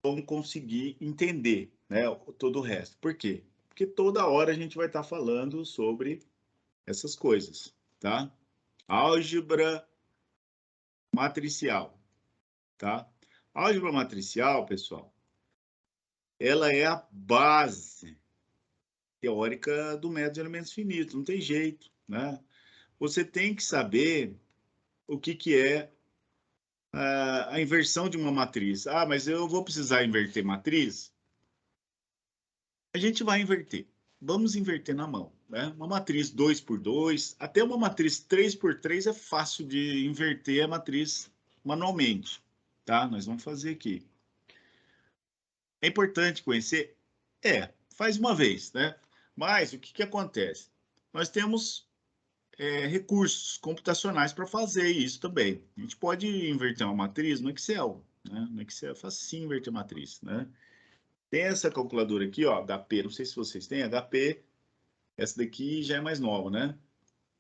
vão conseguir entender, né, todo o resto. Por quê? Porque toda hora a gente vai estar falando sobre essas coisas, tá? Álgebra matricial, tá? Álgebra matricial, pessoal, ela é a base teórica do método de elementos finitos, não tem jeito, né? Você tem que saber o que é a inversão de uma matriz. Ah, mas eu vou precisar inverter matriz? A gente vai inverter. Vamos inverter na mão, né? Uma matriz 2 por 2, até uma matriz 3 por 3 é fácil de inverter a matriz manualmente, tá? Nós vamos fazer aqui. É importante conhecer? Faz uma vez, né? Mas o que acontece? Nós temos recursos computacionais para fazer isso também. A gente pode inverter uma matriz no Excel, né? No Excel é fácil inverter matriz, né? Tem essa calculadora aqui, ó, HP, não sei se vocês têm, HP, essa daqui já é mais nova, né?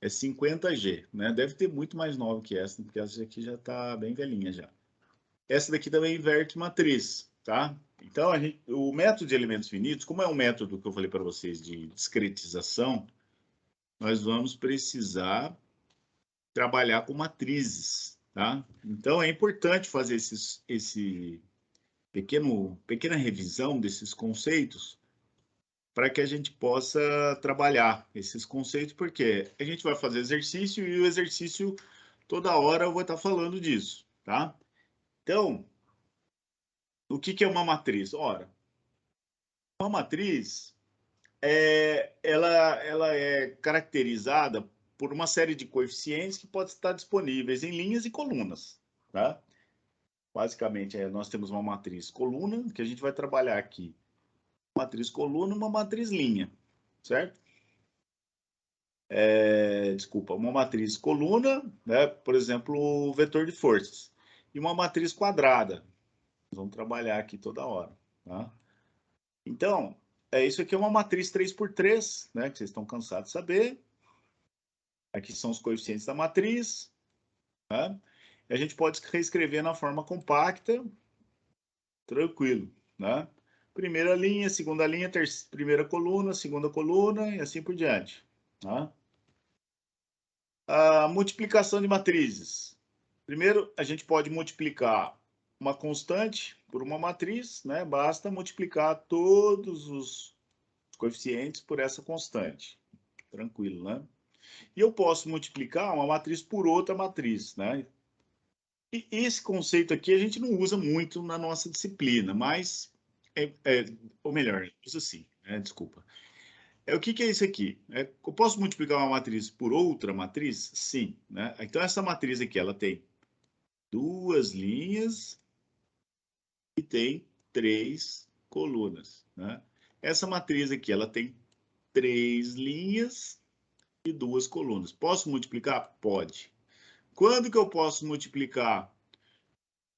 É 50G, né? Deve ter muito mais nova que essa, porque essa aqui já está bem velhinha já. Essa daqui também inverte matriz, tá? Então, o método de elementos finitos, como é um método que eu falei para vocês de discretização, nós vamos precisar trabalhar com matrizes, tá? Então, é importante fazer esse pequena revisão desses conceitos para que a gente possa trabalhar esses conceitos, porque a gente vai fazer exercício e o exercício, toda hora eu vou estar falando disso, tá? Então, o que é uma matriz? Ora, uma matriz ela é caracterizada por uma série de coeficientes que podem estar disponíveis em linhas e colunas, tá? Basicamente, nós temos uma matriz coluna, que a gente vai trabalhar aqui. Matriz coluna e uma matriz linha, certo? Desculpa, uma matriz coluna, né? Por exemplo, o vetor de forças. E uma matriz quadrada. Nós vamos trabalhar aqui toda hora, tá? Então, isso aqui é uma matriz 3 por 3, né? Que vocês estão cansados de saber. Aqui são os coeficientes da matriz, tá? E a gente pode reescrever na forma compacta, tranquilo, né? Primeira linha, segunda linha, primeira coluna, segunda coluna e assim por diante, tá? A multiplicação de matrizes. Primeiro, a gente pode multiplicar uma constante por uma matriz, né? Basta multiplicar todos os coeficientes por essa constante. Tranquilo, né? E eu posso multiplicar uma matriz por outra matriz, né? E esse conceito aqui a gente não usa muito na nossa disciplina, mas, ou melhor, usa sim, né? Desculpa. O que é isso aqui? Eu posso multiplicar uma matriz por outra matriz? Sim, né? Então, essa matriz aqui, ela tem duas linhas e tem três colunas, né? Essa matriz aqui, ela tem três linhas e duas colunas. Posso multiplicar? Pode. Quando que eu posso multiplicar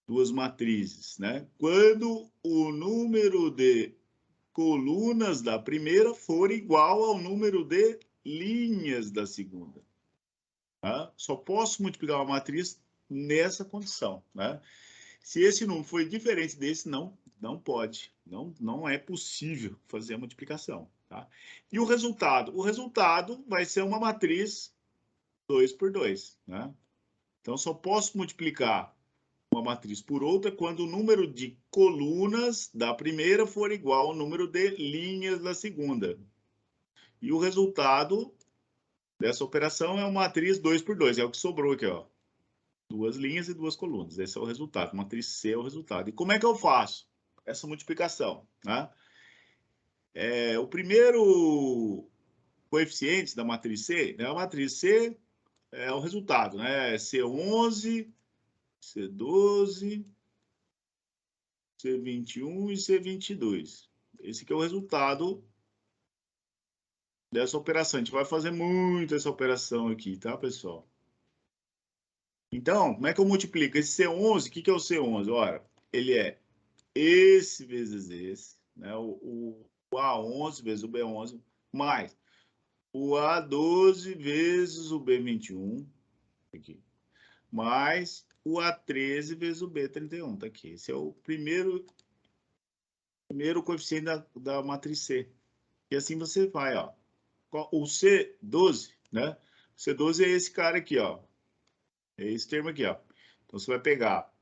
duas matrizes, né? Quando o número de colunas da primeira for igual ao número de linhas da segunda. Tá? Só posso multiplicar uma matriz nessa condição, né? Se esse número for diferente desse, não pode, não é possível fazer a multiplicação, tá? E o resultado? O resultado vai ser uma matriz 2 por 2, né? Então, só posso multiplicar uma matriz por outra quando o número de colunas da primeira for igual ao número de linhas da segunda. E o resultado dessa operação é uma matriz 2 por 2, é o que sobrou aqui, ó. Duas linhas e duas colunas. Esse é o resultado. Matriz C é o resultado. E como é que eu faço essa multiplicação, né? O primeiro coeficiente da matriz C, né? A matriz C é o resultado, né? C11, C12, C21 e C22. Esse aqui é o resultado dessa operação. A gente vai fazer muito essa operação aqui, tá, pessoal? Então, como é que eu multiplico? Esse C11, o que é o C11? Ora, ele é esse vezes esse, né? O A11 vezes o B11, mais o A12 vezes o B21, aqui, mais o A13 vezes o B31, tá aqui. Esse é o primeiro primeiro o coeficiente da matriz C. E assim você vai, ó. O C12, né? O C12 é esse cara aqui, ó. É esse termo aqui, ó. Então, você vai pegar,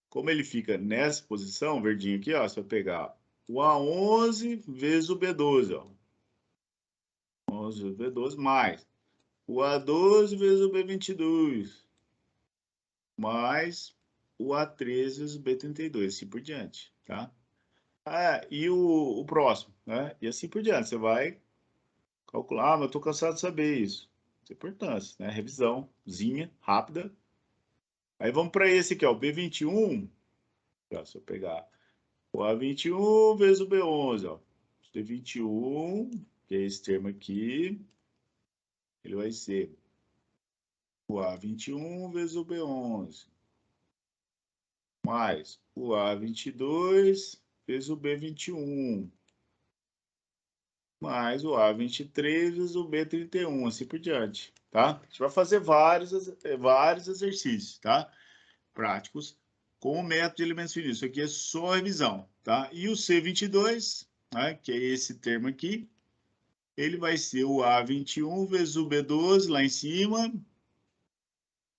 como ele fica nessa posição, verdinho aqui, ó, você vai pegar o A11 vezes o B12, ó. 11 vezes o B12 mais o A12 vezes o B22 mais o A13 vezes o B32, assim por diante, tá? Ah, e o próximo, né? E assim por diante. Você vai calcular, mas eu tô cansado de saber isso. Isso é importância, né? Revisãozinha, rápida. Aí vamos para esse aqui, ó, o B21. Ó, se eu pegar o A21 vezes o B11, ó. B21, que é esse termo aqui, ele vai ser o A21 vezes o B11, mais o A22 vezes o B21, mais o A23 vezes o B31, assim por diante, tá? A gente vai fazer vários exercícios, tá? Práticos com o método de elementos finitos. Isso aqui é só revisão, tá? E o C22, né, que é esse termo aqui, ele vai ser o A21 vezes o B12 lá em cima,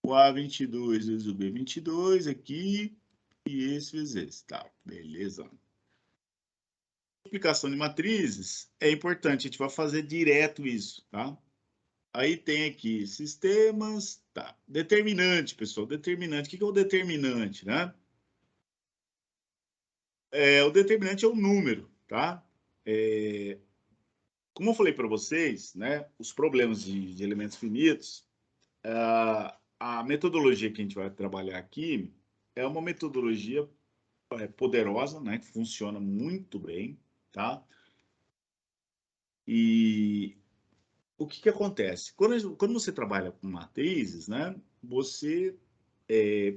o A22 vezes o B22 aqui, e esse vezes esse, tá? Beleza. Multiplicação de matrizes é importante, a gente vai fazer direto isso, tá? Aí tem aqui sistemas, tá? Determinante, pessoal, determinante. O que é o determinante, né? O determinante é o número, tá? Como eu falei para vocês, né? Os problemas de elementos finitos, a metodologia que a gente vai trabalhar aqui é uma metodologia poderosa, né? Que funciona muito bem, tá? E o que acontece? Quando você trabalha com matrizes, né? Você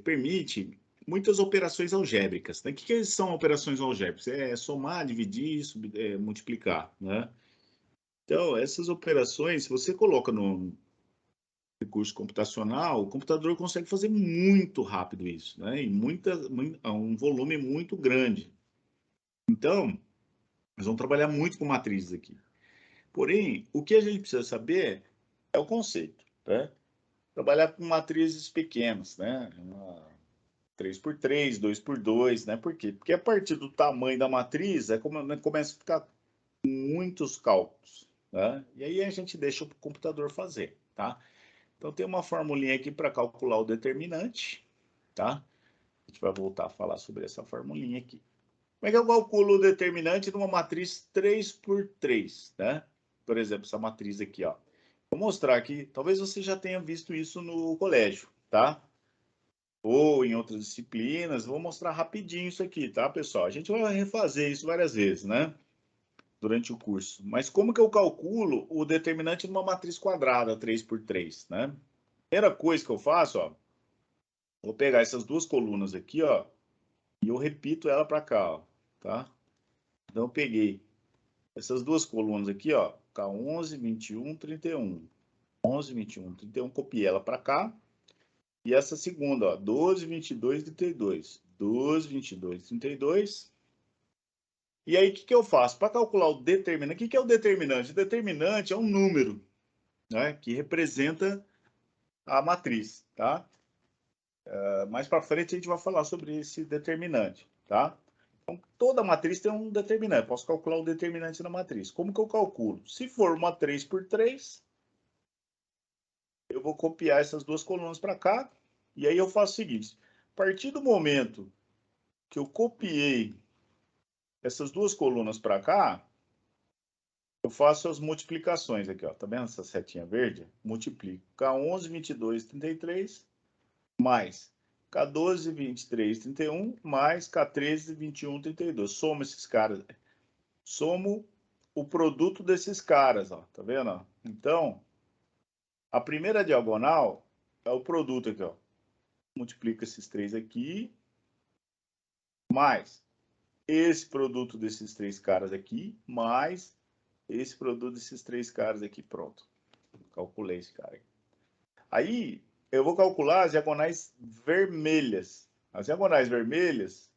permite muitas operações algébricas, né? O que são operações algébricas? É somar, dividir, multiplicar, né? Então, essas operações, se você coloca no recurso computacional, o computador consegue fazer muito rápido isso, né? E um volume muito grande. Então, nós vamos trabalhar muito com matrizes aqui. Porém, o que a gente precisa saber é o conceito, né? Trabalhar com matrizes pequenas, né? 3x3, 2x2, né? Por quê? Porque a partir do tamanho da matriz, começa a ficar muitos cálculos, né? E aí a gente deixa o computador fazer, tá? Então tem uma formulinha aqui para calcular o determinante, tá? A gente vai voltar a falar sobre essa formulinha aqui. Como é que eu calculo o determinante de uma matriz 3x3, né? Por exemplo, essa matriz aqui, ó. Vou mostrar aqui, talvez você já tenha visto isso no colégio, tá? Ou em outras disciplinas. Vou mostrar rapidinho isso aqui, tá, pessoal? A gente vai refazer isso várias vezes, né? Durante o curso. Mas como que eu calculo o determinante de uma matriz quadrada 3x3, né? Primeira coisa que eu faço, ó, vou pegar essas duas colunas aqui, ó, e eu repito ela para cá, ó, tá? Então eu peguei essas duas colunas aqui, ó, K11, 21, 31. 11, 21, 31, copiei ela para cá. E essa segunda, ó, 12, 22, 32. 12, 22, 32. E aí, o que eu faço? Para calcular o determinante, o que é o determinante? O determinante é um número, né, que representa a matriz, tá? Mais para frente a gente vai falar sobre esse determinante, tá? Então, toda matriz tem um determinante. Posso calcular o determinante na matriz. Como que eu calculo? Se for uma 3x3, eu vou copiar essas duas colunas para cá. E aí eu faço o seguinte. A partir do momento que eu copiei essas duas colunas para cá, eu faço as multiplicações aqui, ó. Tá vendo essa setinha verde? Multiplico K11, 22, 33, mais K12, 23, 31, mais K13, 21, 32. Somo esses caras. Somo o produto desses caras, ó. Tá vendo? Ó? Então, a primeira diagonal é o produto aqui, ó. Multiplica esses três aqui, mais esse produto desses três caras aqui, mais esse produto desses três caras aqui. Pronto. Calculei esse cara aqui. Aí, eu vou calcular as diagonais vermelhas. As diagonais vermelhas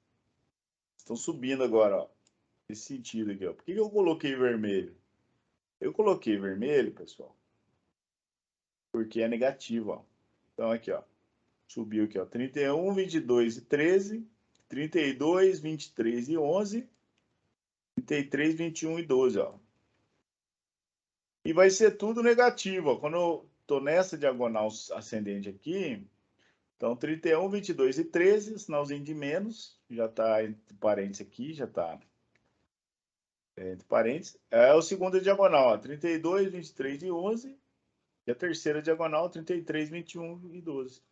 estão subindo agora, ó. Esse sentido aqui, ó. Por que eu coloquei vermelho? Eu coloquei vermelho, pessoal, porque é negativo, ó. Então, aqui, ó. Subiu aqui, ó. 31, 22 e 13. 32, 23 e 11. 33, 21 e 12, ó. E vai ser tudo negativo, ó. Quando eu tô nessa diagonal ascendente aqui, então 31, 22 e 13, sinalzinho de menos, já tá entre parênteses aqui, já tá entre parênteses. É o segundo diagonal, ó. 32, 23 e 11. E a terceira diagonal, 33, 21 e 12.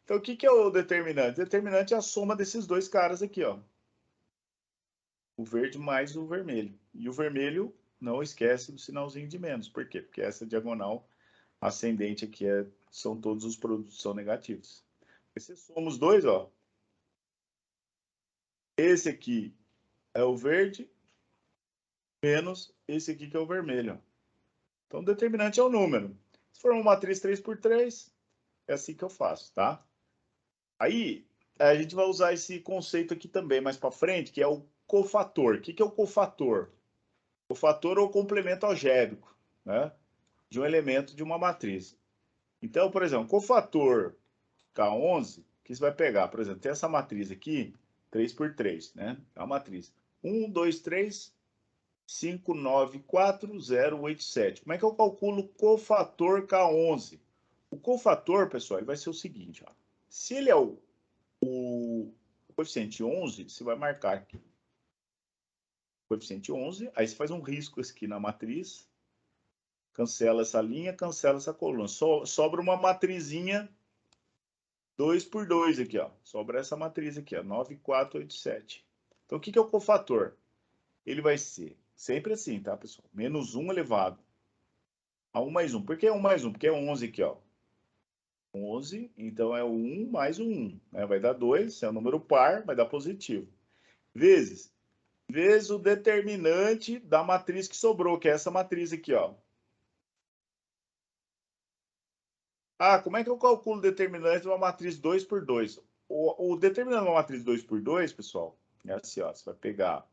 Então, o que é o determinante? O determinante é a soma desses dois caras aqui, ó. O verde mais o vermelho. E o vermelho, não esquece do sinalzinho de menos. Por quê? Porque essa diagonal ascendente aqui são todos os produtos são negativos. Se somos dois, ó. Esse aqui é o verde, menos esse aqui que é o vermelho. Ó. Então, o determinante é o número. Se for uma matriz 3x3, é assim que eu faço, tá? Aí, a gente vai usar esse conceito aqui também mais para frente, que é o cofator. O que é o cofator? O fator é o complemento algébrico, né, de um elemento de uma matriz. Então, por exemplo, cofator K11, que você vai pegar, por exemplo, tem essa matriz aqui, 3x3, né? É uma matriz. 1, 2, 3, 5, 9, 4, 0, 8, 7. Como é que eu calculo o cofator K11? O cofator, pessoal, ele vai ser o seguinte, ó. Se ele é o coeficiente 11, você vai marcar aqui. Coeficiente 11, aí você faz um risco aqui na matriz, cancela essa linha, cancela essa coluna. Sobra uma matrizinha 2 por 2 aqui, ó. Sobra essa matriz aqui, ó, 9, 4, 8, 7. Então, o que é o cofator? Ele vai ser sempre assim, tá, pessoal? Menos 1 elevado a 1 mais 1. Por que 1 mais 1? Porque é 11 aqui, ó. 11, então é o 1 mais o 1. Né? Vai dar 2, é um número par, vai dar positivo. Vezes o determinante da matriz que sobrou, que é essa matriz aqui, ó. Ah, como é que eu calculo o determinante de uma matriz 2 por 2? O determinante de uma matriz 2 por 2, pessoal, é assim, ó. Você vai pegar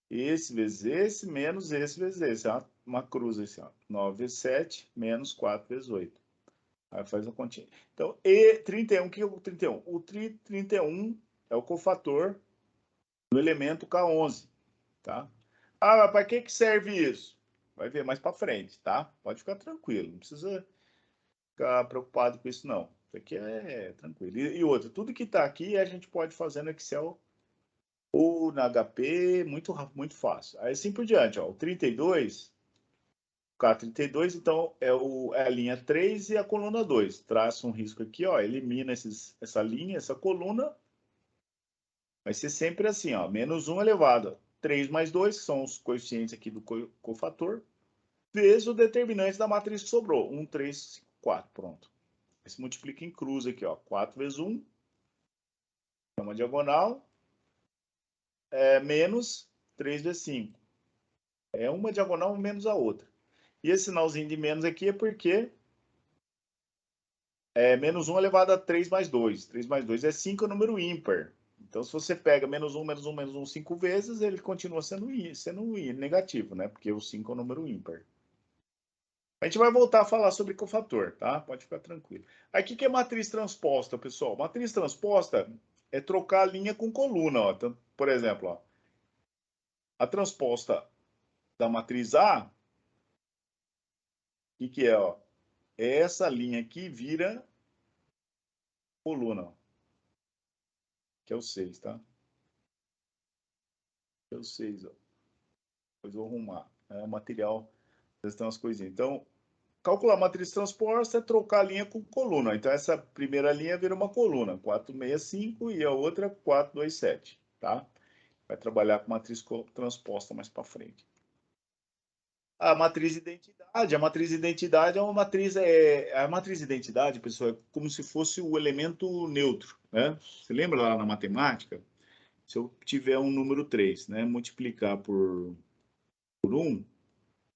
esse vezes esse, menos esse vezes esse. É uma cruz assim, ó. 9 vezes 7, menos 4 vezes 8. Aí faz uma continha. Então, e 31, o que é o 31? O 31 é o cofator do elemento K11, tá? Ah, mas para que serve isso? Vai ver mais para frente, tá? Pode ficar tranquilo, não precisa ficar preocupado com isso, não. Isso aqui é tranquilo. E outra, tudo que está aqui a gente pode fazer no Excel ou na HP, muito fácil. Aí assim por diante, ó, o 32, o K32, então é a linha 3 e a coluna 2. Traça um risco aqui, ó, elimina essa linha, essa coluna. Vai ser sempre assim, ó, menos 1 elevado a 3 mais 2, que são os coeficientes aqui do cofator, vezes o determinante da matriz que sobrou. 1, 3, 5, 4, pronto. Aí se multiplica em cruz aqui, ó, 4 vezes 1, é uma diagonal, menos 3 vezes 5. É uma diagonal menos a outra. E esse sinalzinho de menos aqui é porque é menos 1 elevado a 3 mais 2. 3 mais 2 é 5, é um número ímpar. Então, se você pega menos 1, menos 1, menos 1 5 vezes, ele continua sendo negativo, né? Porque o 5 é um número ímpar. A gente vai voltar a falar sobre cofator, tá? Pode ficar tranquilo. Aí, o que é matriz transposta, pessoal? Matriz transposta é trocar a linha com coluna, ó. Então, por exemplo, ó, a transposta da matriz A, o que é, ó? É essa linha aqui vira coluna, ó, que é o 6, tá? Que é o 6, ó. Depois eu vou arrumar. É o material, tem umas coisinhas. Então, calcular a matriz transposta é trocar a linha com coluna. Então, essa primeira linha vira uma coluna, 465, e a outra 427, tá? Vai trabalhar com matriz transposta mais para frente. A matriz identidade. A matriz identidade é uma matriz. A matriz identidade, pessoal, é como se fosse o elemento neutro, né? Você lembra lá na matemática? Se eu tiver um número 3, né? Multiplicar por 1,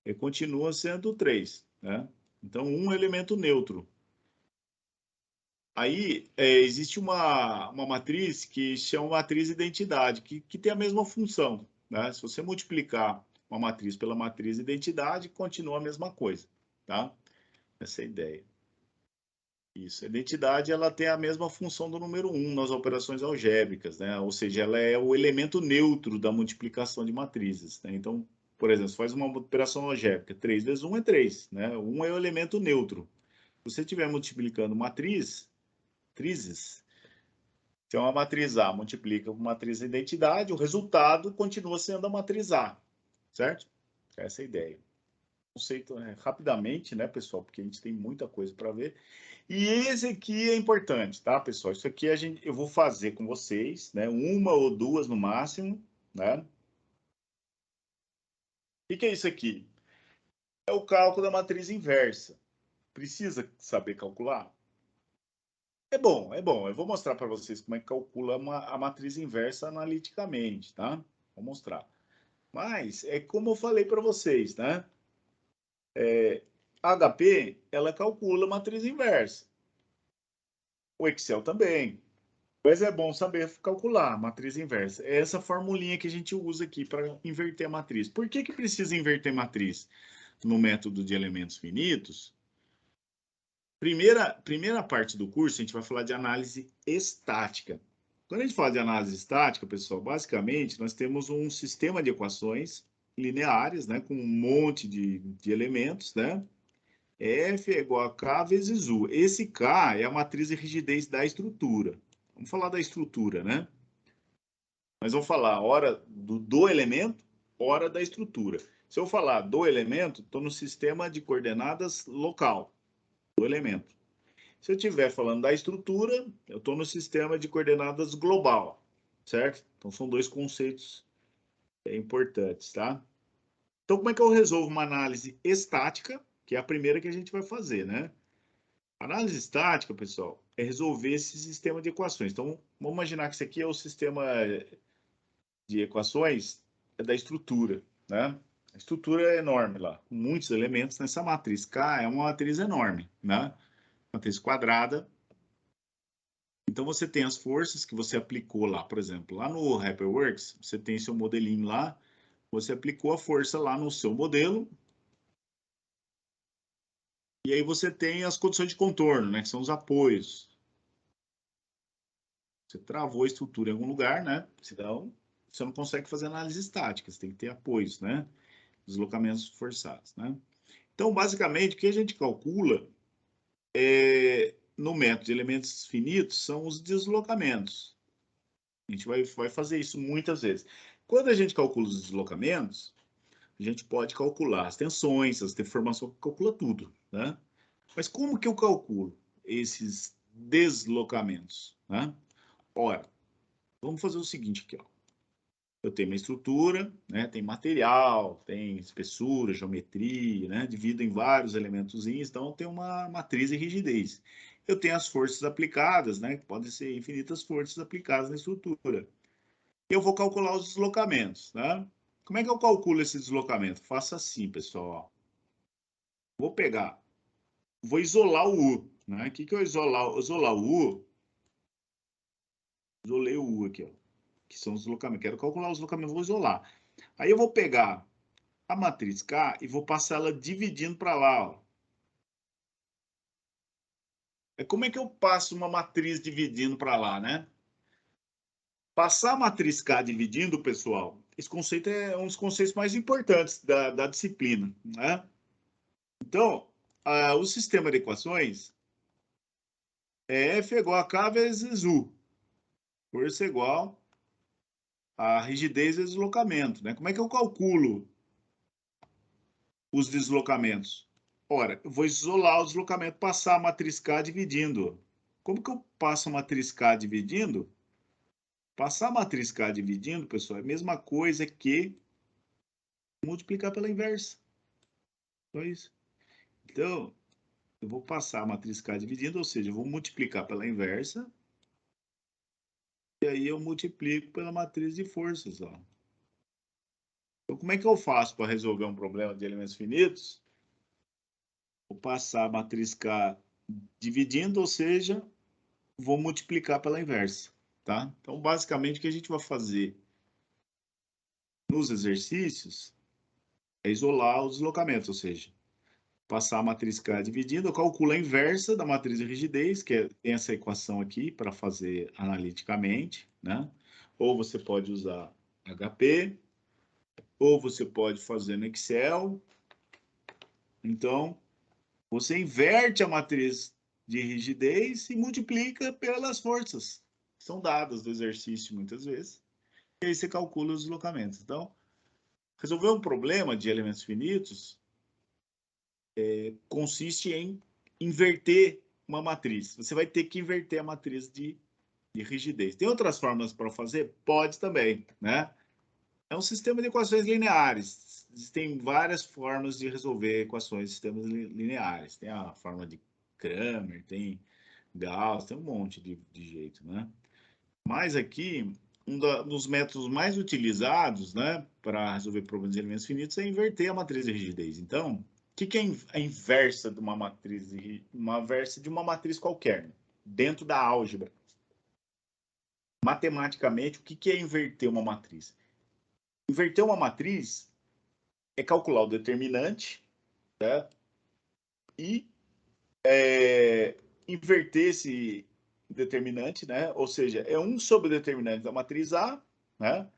ele continua sendo 3, né? Então, um elemento neutro. Aí, existe uma matriz que chama matriz identidade, que tem a mesma função, né? Se você multiplicar uma matriz pela matriz identidade, continua a mesma coisa, tá? Essa é a ideia. Isso, a identidade ela tem a mesma função do número 1 nas operações algébricas, né? Ou seja, ela é o elemento neutro da multiplicação de matrizes, né? Então, por exemplo, você faz uma operação algébrica, 3 vezes 1 é 3, né? 1 é o elemento neutro. Se você estiver multiplicando matrizes, então a matriz A multiplica com a matriz identidade, o resultado continua sendo a matriz A, certo? Essa é a ideia. Conceito rapidamente, né, pessoal? Porque a gente tem muita coisa para ver. E esse aqui é importante, tá, pessoal? Isso aqui eu vou fazer com vocês, né? Uma ou duas no máximo, né? O que é isso aqui? É o cálculo da matriz inversa. Precisa saber calcular? É bom, é bom. Eu vou mostrar para vocês como é que calcula a matriz inversa analiticamente, tá? Vou mostrar. Mas é como eu falei para vocês, né? A HP, ela calcula a matriz inversa. O Excel também. Mas é bom saber calcular a matriz inversa. É essa formulinha que a gente usa aqui para inverter a matriz. Por que que precisa inverter matriz? No método de elementos finitos, primeira parte do curso, a gente vai falar de análise estática. Quando a gente fala de análise estática, pessoal, basicamente, nós temos um sistema de equações lineares, né, com um monte de elementos, né? F é igual a K vezes U. Esse K é a matriz de rigidez da estrutura. Vamos falar da estrutura, né? Mas vamos falar hora do elemento, hora da estrutura. Se eu falar do elemento, estou no sistema de coordenadas local, do elemento. Se eu estiver falando da estrutura, eu estou no sistema de coordenadas global, certo? Então, são dois conceitos importantes, tá? Então, como é que eu resolvo uma análise estática, que é a primeira que a gente vai fazer, né? Análise estática, pessoal, é resolver esse sistema de equações. Então, vamos imaginar que isso aqui é o sistema de equações da estrutura, né? A estrutura é enorme lá, com muitos elementos nessa matriz. K é uma matriz enorme, né? Matriz quadrada. Então, você tem as forças que você aplicou lá, por exemplo, lá no HyperWorks, você tem seu modelinho lá, você aplicou a força lá no seu modelo, e aí você tem as condições de contorno, né? Que são os apoios. Você travou a estrutura em algum lugar, né? Senão, você não consegue fazer análise estática, você tem que ter apoios, né? Deslocamentos forçados, né? Então, basicamente, o que a gente calcula no método de elementos finitos são os deslocamentos. A gente vai fazer isso muitas vezes. Quando a gente calcula os deslocamentos, a gente pode calcular as tensões, as deformações, calcula tudo, né? Mas como que eu calculo esses deslocamentos, né? Ora, vamos fazer o seguinte aqui, ó. Eu tenho uma estrutura, né? Tem material, tem espessura, geometria, né? Divido em vários elementos, então tem uma matriz e rigidez. Eu tenho as forças aplicadas, né? Podem ser infinitas forças aplicadas na estrutura. Eu vou calcular os deslocamentos, né? Como é que eu calculo esse deslocamento? Faço assim, pessoal. Vou pegar, vou isolar o U, né? O que que eu isolar o U? Isolei o U aqui, ó, que são os deslocamentos. Quero calcular os deslocamentos, vou isolar. Aí eu vou pegar a matriz K e vou passar ela dividindo para lá, ó. Como é que eu passo uma matriz dividindo para lá, né? Passar a matriz K dividindo, pessoal, esse conceito é um dos conceitos mais importantes da disciplina, né? Então, o sistema de equações é F igual a K vezes U. Força igual a rigidez vezes deslocamento, né? Como é que eu calculo os deslocamentos? Ora, eu vou isolar o deslocamento, passar a matriz K dividindo. Como que eu passo a matriz K dividindo? Passar a matriz K dividindo, pessoal, é a mesma coisa que multiplicar pela inversa. Só isso. Então, eu vou passar a matriz K dividindo, ou seja, eu vou multiplicar pela inversa, e aí eu multiplico pela matriz de forças, ó. Então, como é que eu faço para resolver um problema de elementos finitos? Vou passar a matriz K dividindo, ou seja, vou multiplicar pela inversa, tá? Então, basicamente, o que a gente vai fazer nos exercícios é isolar os deslocamentos, ou seja, passar a matriz K dividindo, eu calculo a inversa da matriz de rigidez, que tem essa equação aqui para fazer analiticamente, né? Ou você pode usar HP, ou você pode fazer no Excel. Então, você inverte a matriz de rigidez e multiplica pelas forças que são dadas do exercício, muitas vezes. E aí você calcula os deslocamentos. Então, resolver um problema de elementos finitos consiste em inverter uma matriz. Você vai ter que inverter a matriz de rigidez. Tem outras formas para fazer? Pode também, né? É um sistema de equações lineares. Existem várias formas de resolver equações de sistemas lineares. Tem a forma de Cramer, tem Gauss, tem um monte de jeito, né? Mas aqui, dos métodos mais utilizados, né, para resolver problemas de elementos finitos é inverter a matriz de rigidez. Então, o que é a inversa de uma matriz, uma inversa de uma matriz qualquer, dentro da álgebra? Matematicamente, o que é inverter uma matriz? Inverter uma matriz é calcular o determinante, né? E inverter esse determinante, né? Ou seja, é 1 sobre o determinante da matriz A, né?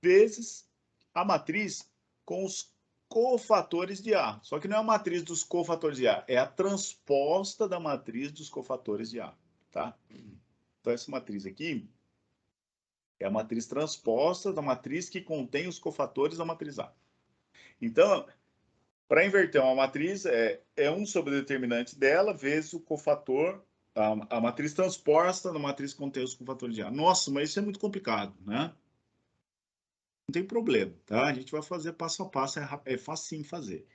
Vezes a matriz com os cofatores de A. Só que não é a matriz dos cofatores de A, é a transposta da matriz dos cofatores de A, tá? Então, essa matriz aqui é a matriz transposta da matriz que contém os cofatores da matriz A. Então, para inverter uma matriz, é 1 sobre o determinante dela vezes o cofator, a matriz transposta da matriz que contém os cofatores de A. Nossa, mas isso é muito complicado, né? Não tem problema, tá? A gente vai fazer passo a passo, é facinho fazer.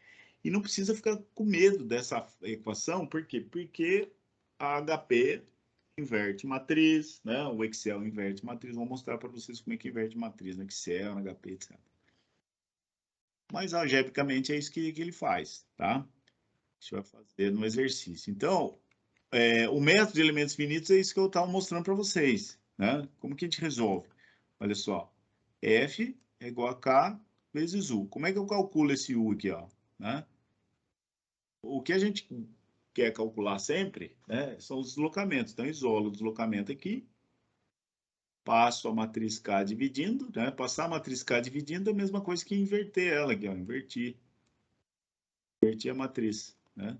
E não precisa ficar com medo dessa equação, por quê? Porque a HP inverte matriz, né? O Excel inverte matriz. Vou mostrar para vocês como é que inverte matriz no Excel, no HP, etc. Mas algebricamente é isso que ele faz, tá? A gente vai fazer no exercício. Então, o método de elementos finitos é isso que eu estava mostrando para vocês, né? Como que a gente resolve? Olha só, F é igual a K vezes U. Como é que eu calculo esse U aqui, ó? Né? O que a gente quer calcular sempre, né, são os deslocamentos. Então, isolo o deslocamento aqui, passo a matriz K dividindo, né? Passar a matriz K dividindo é a mesma coisa que inverter ela aqui, ó. Inverti a matriz, né?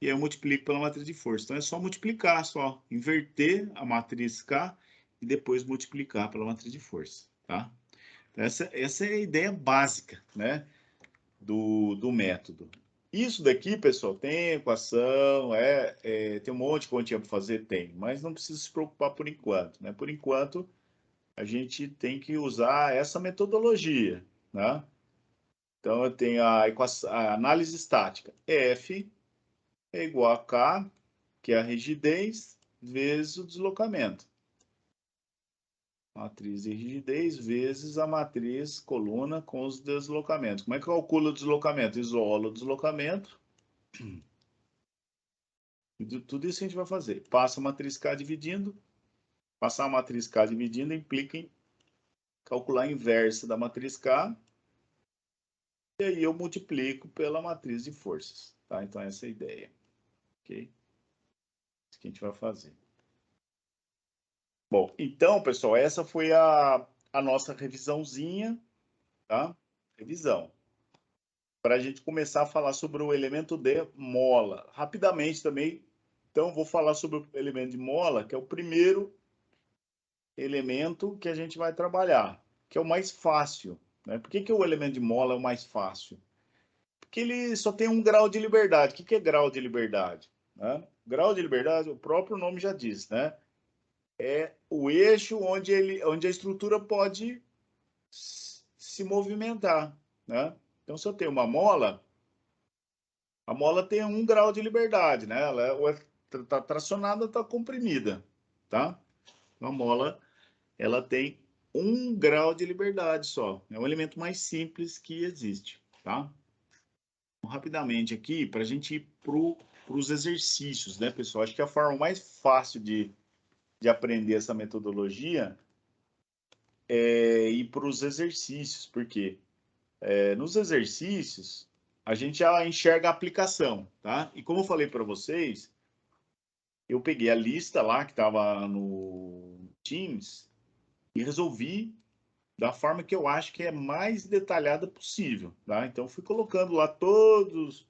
E aí eu multiplico pela matriz de força. Então, é só multiplicar, só inverter a matriz K e depois multiplicar pela matriz de força, tá? Então, essa é a ideia básica, né, do método. Isso daqui, pessoal, tem equação, tem um monte de continha para fazer? Tem, mas não precisa se preocupar por enquanto, né? Por enquanto, a gente tem que usar essa metodologia, né? Então, eu tenho a análise estática. F é igual a K, que é a rigidez, vezes o deslocamento. Matriz de rigidez vezes a matriz coluna com os deslocamentos. Como é que calcula o deslocamento? Isola o deslocamento. E tudo isso a gente vai fazer. Passa a matriz K dividindo. Passar a matriz K dividindo implica em calcular a inversa da matriz K. E aí eu multiplico pela matriz de forças. Tá? Então, essa é a ideia. Ok? Isso que a gente vai fazer. Bom, então, pessoal, essa foi a nossa revisãozinha, tá? Revisão. Para a gente começar a falar sobre o elemento de mola. Rapidamente também, então, vou falar sobre o elemento de mola, que é o primeiro elemento que a gente vai trabalhar, que é o mais fácil, né? Por que o elemento de mola é o mais fácil? Porque ele só tem um grau de liberdade. O que é grau de liberdade? Né? Grau de liberdade, o próprio nome já diz, né? É o eixo onde a estrutura pode se movimentar, né? Então, se eu tenho uma mola, a mola tem 1 grau de liberdade, né? Ela está tracionada ou está comprimida, tá? A mola, ela tem 1 grau de liberdade só. É o elemento mais simples que existe, tá? Então, rapidamente aqui, para a gente ir para os exercícios, né, pessoal? Acho que a forma mais fácil de aprender essa metodologia é ir para os exercícios. Por quê? nos exercícios, a gente já enxerga a aplicação, tá? E como eu falei para vocês, eu peguei a lista lá que estava no Teams e resolvi da forma que eu acho que é mais detalhada possível, tá? Então, fui colocando lá todos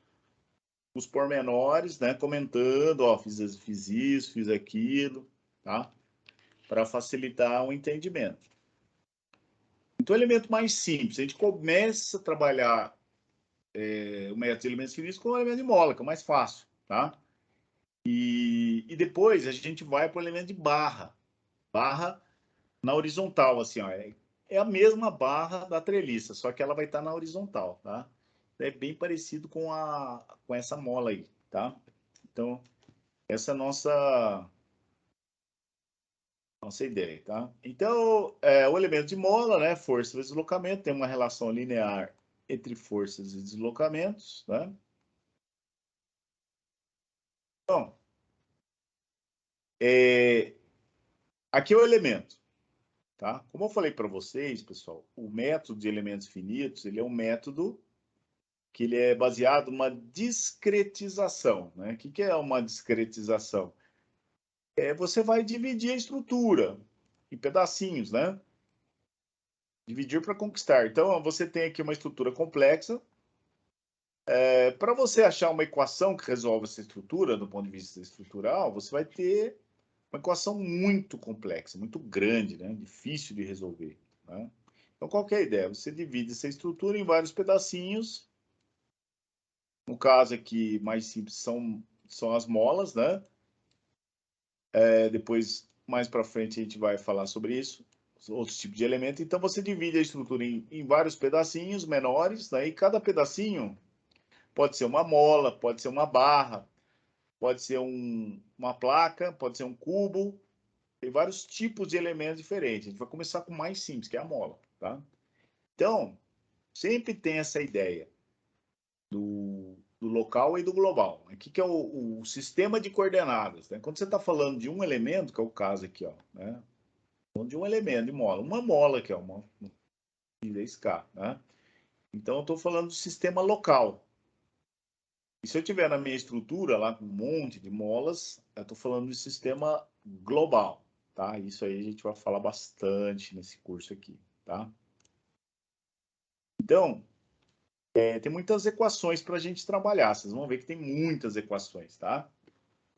os pormenores, né? Comentando, ó, fiz isso, fiz aquilo, tá? Para facilitar o entendimento. Então, o elemento mais simples, a gente começa a trabalhar o método de elementos finitos com o elemento de mola, que é o mais fácil, tá? E depois a gente vai para o elemento de barra. Barra na horizontal, assim, ó. É a mesma barra da treliça, só que ela vai estar na horizontal, tá? É bem parecido com essa mola aí, tá? Então, essa é a nossa ideia, tá? Então, o elemento de mola, né? Força vezes deslocamento, tem uma relação linear entre forças e deslocamentos, né? Então, aqui é o elemento, tá? Como eu falei para vocês, pessoal, o método de elementos finitos, ele é um método que ele é baseado numa discretização, né? O que é uma discretização? Você vai dividir a estrutura em pedacinhos, né? Dividir para conquistar. Então, você tem aqui uma estrutura complexa. Para você achar uma equação que resolve essa estrutura, do ponto de vista estrutural, você vai ter uma equação muito complexa, muito grande, né? Difícil de resolver, né? Então, qual que é a ideia? Você divide essa estrutura em vários pedacinhos. No caso aqui, mais simples, são as molas, né? Depois, mais para frente, a gente vai falar sobre isso, outros tipos de elementos. Então, você divide a estrutura em vários pedacinhos menores, né? E cada pedacinho pode ser uma mola, pode ser uma barra, pode ser uma placa, pode ser um cubo. Tem vários tipos de elementos diferentes. A gente vai começar com o mais simples, que é a mola, tá? Então, sempre tem essa ideia do local e do global. O que é o sistema de coordenadas, né? Quando você está falando de um elemento, que é o caso aqui, ó, né? Falando de um elemento de mola, uma mola que é uma K, né? Então eu estou falando do sistema local. E se eu tiver na minha estrutura lá com um monte de molas, eu estou falando de sistema global, tá? Isso aí a gente vai falar bastante nesse curso aqui, tá? Então, tem muitas equações para a gente trabalhar. Vocês vão ver que tem muitas equações, tá?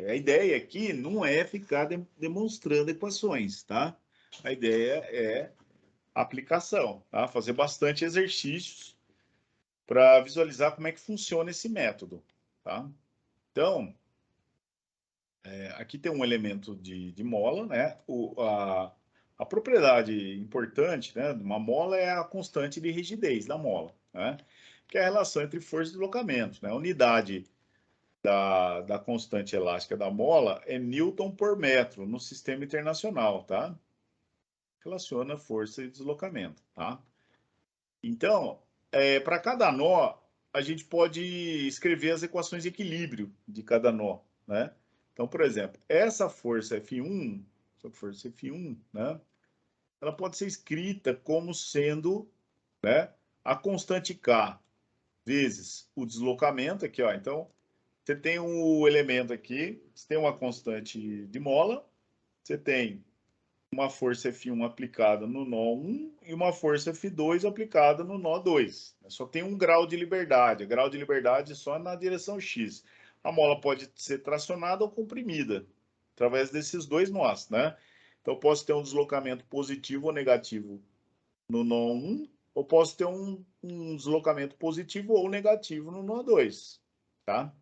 A ideia aqui não é ficar demonstrando equações, tá? A ideia é aplicação, tá? Fazer bastante exercícios para visualizar como é que funciona esse método, tá? Então, aqui tem um elemento de mola, né? A propriedade importante, né, de uma mola é a constante de rigidez da mola, né? Que é a relação entre força e deslocamento, né? A unidade da constante elástica da mola é Newton por metro no sistema internacional, tá? Relaciona força e deslocamento, tá? Então, para cada nó, a gente pode escrever as equações de equilíbrio de cada nó, né? Então, por exemplo, essa força F1, né? Ela pode ser escrita como sendo, né, a constante K vezes o deslocamento aqui, ó. Então, você tem um elemento aqui, você tem uma constante de mola, você tem uma força F1 aplicada no nó 1 e uma força F2 aplicada no nó 2. Só tem um grau de liberdade. O grau de liberdade é só na direção X. A mola pode ser tracionada ou comprimida através desses dois nós, né? Então, eu posso ter um deslocamento positivo ou negativo no nó 1, ou posso ter um deslocamento positivo ou negativo no nó 2, tá?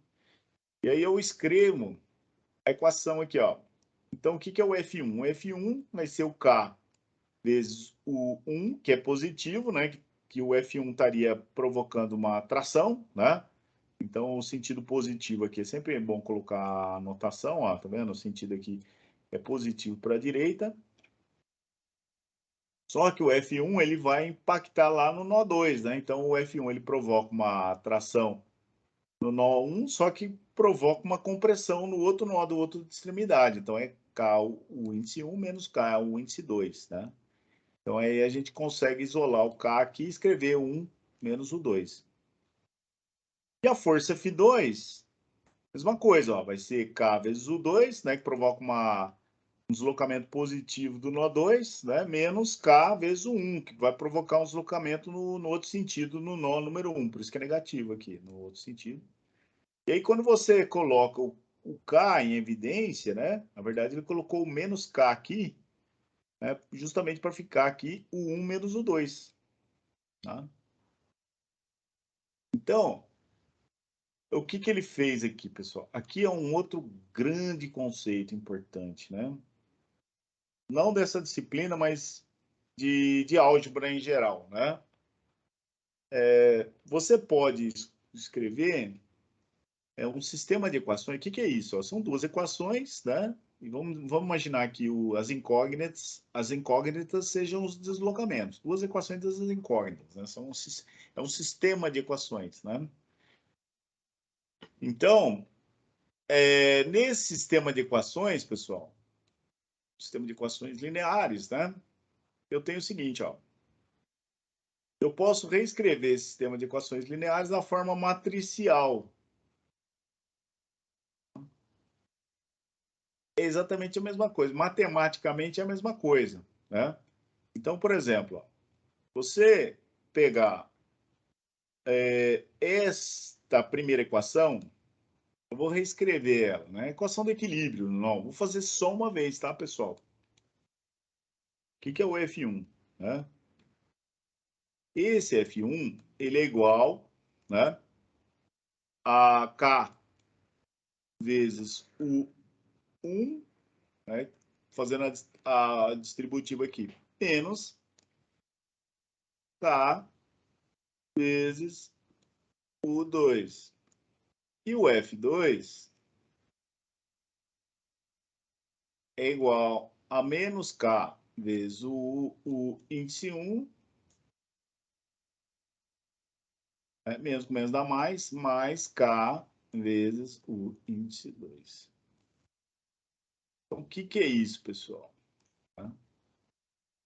E aí eu escrevo a equação aqui, ó. Então, o que é o F1? O F1 vai ser o K vezes o 1, que é positivo, né? Que o F1 estaria provocando uma tração, né? Então, o sentido positivo aqui é sempre bom colocar a notação, ó, tá vendo? O sentido aqui é positivo para a direita. Só que o F1 ele vai impactar lá no nó 2, né? Então, o F1 ele provoca uma tração no nó 1, só que provoca uma compressão no outro nó do outro extremidade. Então, é K o índice 1 menos K o índice 2, né? Então, aí a gente consegue isolar o K aqui e escrever 1 menos U2. E a força F2, mesma coisa, ó, vai ser K vezes U2, né, que provoca um deslocamento positivo do nó 2, né, menos K vezes o 1, que vai provocar um deslocamento no outro sentido, no nó número 1, por isso que é negativo aqui, no outro sentido. E aí, quando você coloca o K em evidência, né, na verdade ele colocou o menos K aqui, né, justamente para ficar aqui o 1 menos o 2. Tá? Então, o que que ele fez aqui, pessoal? Aqui é um outro grande conceito importante, né? Não dessa disciplina, mas de álgebra em geral, né? Você pode escrever um sistema de equações. O que que é isso? Ó, são duas equações, né? E vamos imaginar que as incógnitas sejam os deslocamentos. Duas equações das incógnitas, né? É um sistema de equações, né? Então, nesse sistema de equações, pessoal, sistema de equações lineares, né? Eu tenho o seguinte, ó. Eu posso reescrever esse sistema de equações lineares da forma matricial. É exatamente a mesma coisa. Matematicamente é a mesma coisa, né? Então, por exemplo, ó, você pegar esta primeira equação, eu vou reescrever ela, né? Equação do equilíbrio, não. Vou fazer só uma vez, tá, pessoal? O que é o F1, né? Esse F1, ele é igual, né, a K vezes o 1, né, fazendo a distributiva aqui, menos K vezes o 2. E o F2 é igual a menos K vezes o índice 1, né, menos com menos dá mais K vezes o índice 2. Então, o que que é isso, pessoal? Tá? O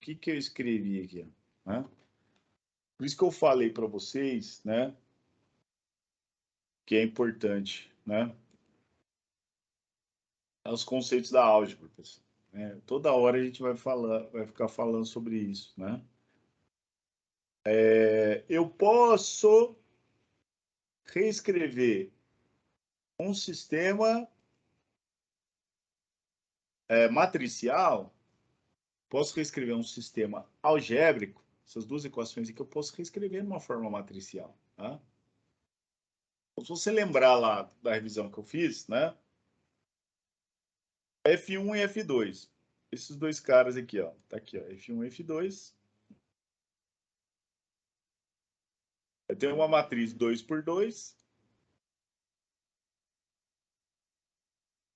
que que eu escrevi aqui? Né? Por isso que eu falei para vocês, né, que é importante, né, os conceitos da álgebra, pessoal. Né? Toda hora a gente vai ficar falando sobre isso, né? Eu posso reescrever um sistema matricial, posso reescrever um sistema algébrico, essas duas equações aqui eu posso reescrever de uma forma matricial, tá? Então, se você lembrar lá da revisão que eu fiz, né, F1 e F2, esses dois caras aqui, ó, tá aqui, ó, F1 e F2, eu tenho uma matriz 2 por 2,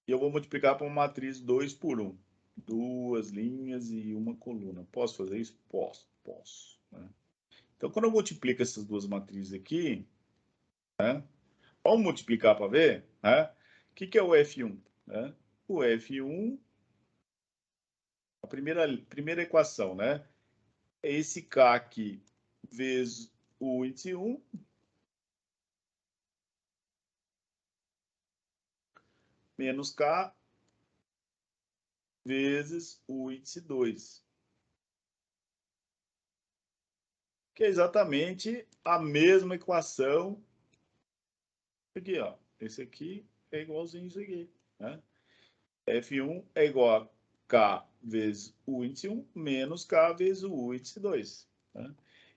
e eu vou multiplicar por uma matriz 2 por 1. Duas linhas e uma coluna. Posso fazer isso? Posso. Né? Então, quando eu multiplico essas duas matrizes aqui, né? Vamos multiplicar para ver, né? O que é o F1? Né? O F1, a primeira equação, né? É esse K aqui vezes o índice 1 menos K vezes o índice 2. Que é exatamente a mesma equação aqui, ó. Esse aqui é igualzinho isso aqui, né? F1 é igual a K vezes o índice 1 menos K vezes o índice 2. Né?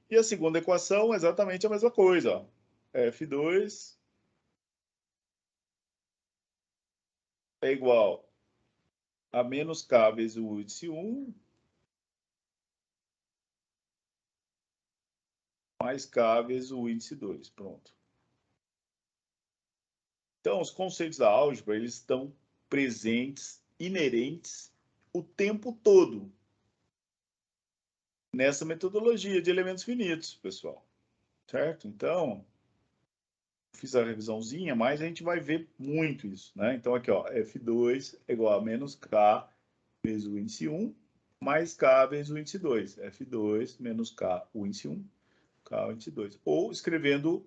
E a segunda equação é exatamente a mesma coisa, ó. F2 é igual a menos K vezes o índice 1 mais K vezes o índice 2. Pronto. Então, os conceitos da álgebra, eles estão presentes, inerentes, o tempo todo nessa metodologia de elementos finitos, pessoal. Certo? Então, fiz a revisãozinha, mas a gente vai ver muito isso, né? Então, aqui, ó, F2 é igual a menos K vezes o índice 1, mais K vezes o índice 2. F2 menos K, o índice 1, K22. Ou escrevendo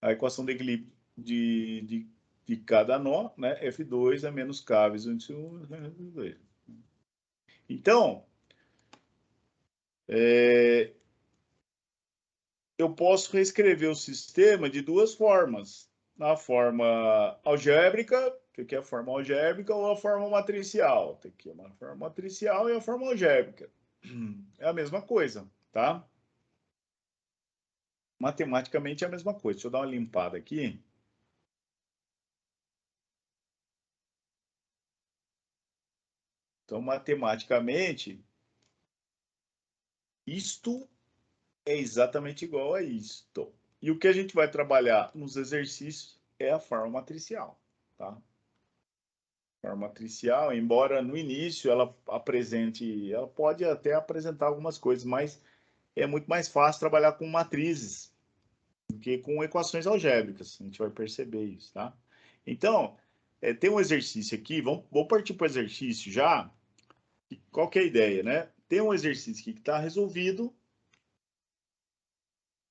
a equação de equilíbrio de cada nó, né? F2 é menos K vezes 1 F2. Então, eu posso reescrever o sistema de duas formas. Na forma algébrica, que aqui é a forma algébrica, ou a forma matricial. Tem aqui uma forma matricial e a forma algébrica. É a mesma coisa, tá? Matematicamente é a mesma coisa. Deixa eu dar uma limpada aqui. Então, matematicamente, isto é exatamente igual a isto. E o que a gente vai trabalhar nos exercícios é a forma matricial, tá? Forma matricial, embora no início ela pode até apresentar algumas coisas, mas é muito mais fácil trabalhar com matrizes do que com equações algébricas. A gente vai perceber isso, tá? Então, tem um exercício aqui, vamos partir para o exercício já. Qual que é a ideia, né? Tem um exercício aqui que está resolvido,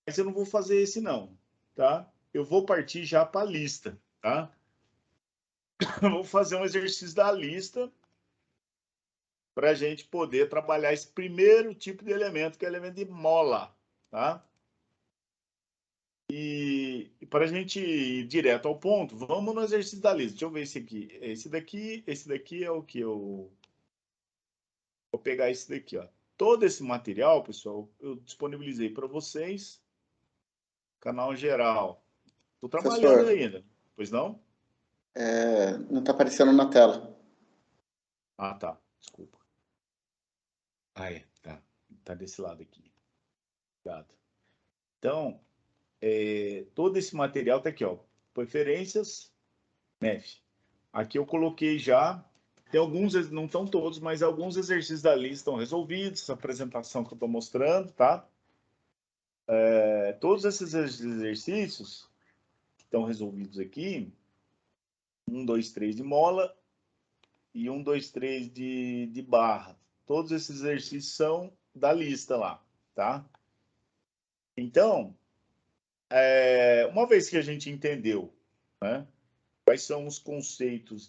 mas eu não vou fazer esse não, tá? Eu vou partir já para a lista, tá? Eu vou fazer um exercício da lista para a gente poder trabalhar esse primeiro tipo de elemento, que é o elemento de mola, tá? E para a gente ir direto ao ponto, vamos no exercício da lista. Deixa eu ver esse aqui. Esse daqui é o que eu vou pegar esse daqui, ó. Todo esse material, pessoal, eu disponibilizei para vocês, canal geral. Estou trabalhando Professor, ainda, pois não? não está aparecendo na tela. Ah, tá. Desculpa. Ah, é. Tá. Tá desse lado aqui. Obrigado. Então, todo esse material tá aqui, ó. Preferências, MEF. Aqui eu coloquei já. Tem alguns, não estão todos, mas alguns exercícios da lista estão resolvidos. Essa apresentação que eu estou mostrando, tá? Todos esses exercícios que estão resolvidos aqui, 1, 2, 3 de mola e 1, 2, 3 de barra. Todos esses exercícios são da lista lá, tá? Então, uma vez que a gente entendeu, né, quais são os conceitos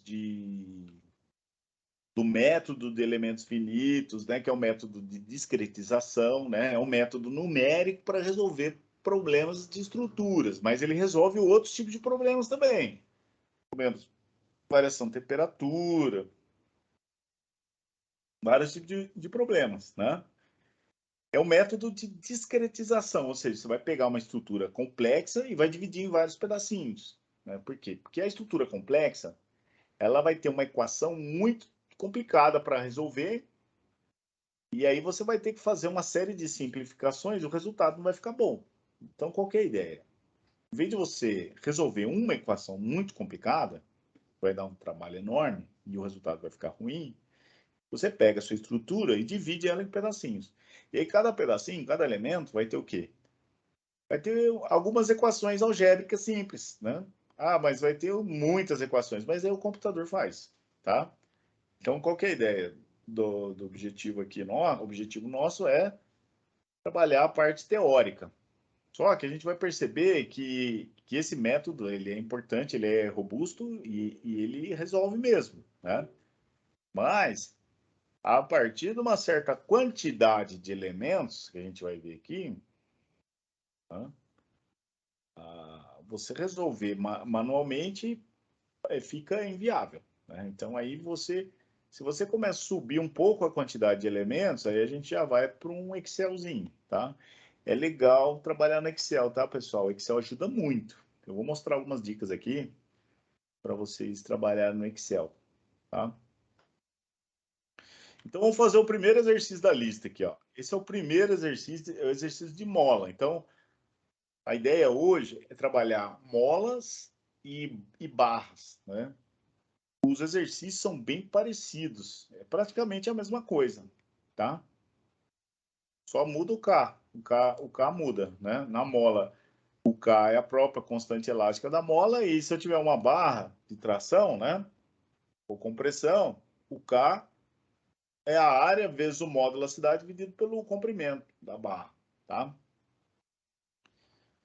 do método de elementos finitos, né, que é o método de discretização, né, é um método numérico para resolver problemas de estruturas, mas ele resolve outros tipos de problemas também, problemas de variação de temperatura, vários tipos de problemas, né? É um método de discretização, ou seja, você vai pegar uma estrutura complexa e vai dividir em vários pedacinhos, né? Por quê? Porque a estrutura complexa, ela vai ter uma equação muito complicada para resolver. E aí você vai ter que fazer uma série de simplificações e o resultado não vai ficar bom. Então, qual que é a ideia? Em vez de você resolver uma equação muito complicada, vai dar um trabalho enorme e o resultado vai ficar ruim, você pega a sua estrutura e divide ela em pedacinhos. E aí cada pedacinho, cada elemento vai ter o quê? Vai ter algumas equações algébricas simples, né? Ah, mas vai ter muitas equações, mas aí o computador faz, tá? Então, qual que é a ideia do objetivo aqui? O objetivo nosso é trabalhar a parte teórica. Só que a gente vai perceber que esse método ele é importante, ele é robusto e ele resolve mesmo, né? Mas, a partir de uma certa quantidade de elementos, que a gente vai ver aqui, né? Você resolver manualmente fica inviável, né? Então, aí se você começa a subir um pouco a quantidade de elementos, aí a gente já vai para um Excelzinho, tá? É legal trabalhar no Excel, tá, pessoal? O Excel ajuda muito. Eu vou mostrar algumas dicas aqui para vocês trabalharem no Excel, tá? Então, vamos fazer o primeiro exercício da lista aqui, ó. Esse é o primeiro exercício, é o exercício de mola. Então, a ideia hoje é trabalhar molas e barras, né? Os exercícios são bem parecidos, é praticamente a mesma coisa, tá? Só muda o K. O K muda, né? Na mola, o K é a própria constante elástica da mola, e se eu tiver uma barra de tração, né? Ou compressão, o K é a área vezes o módulo da cidade dividido pelo comprimento da barra, tá?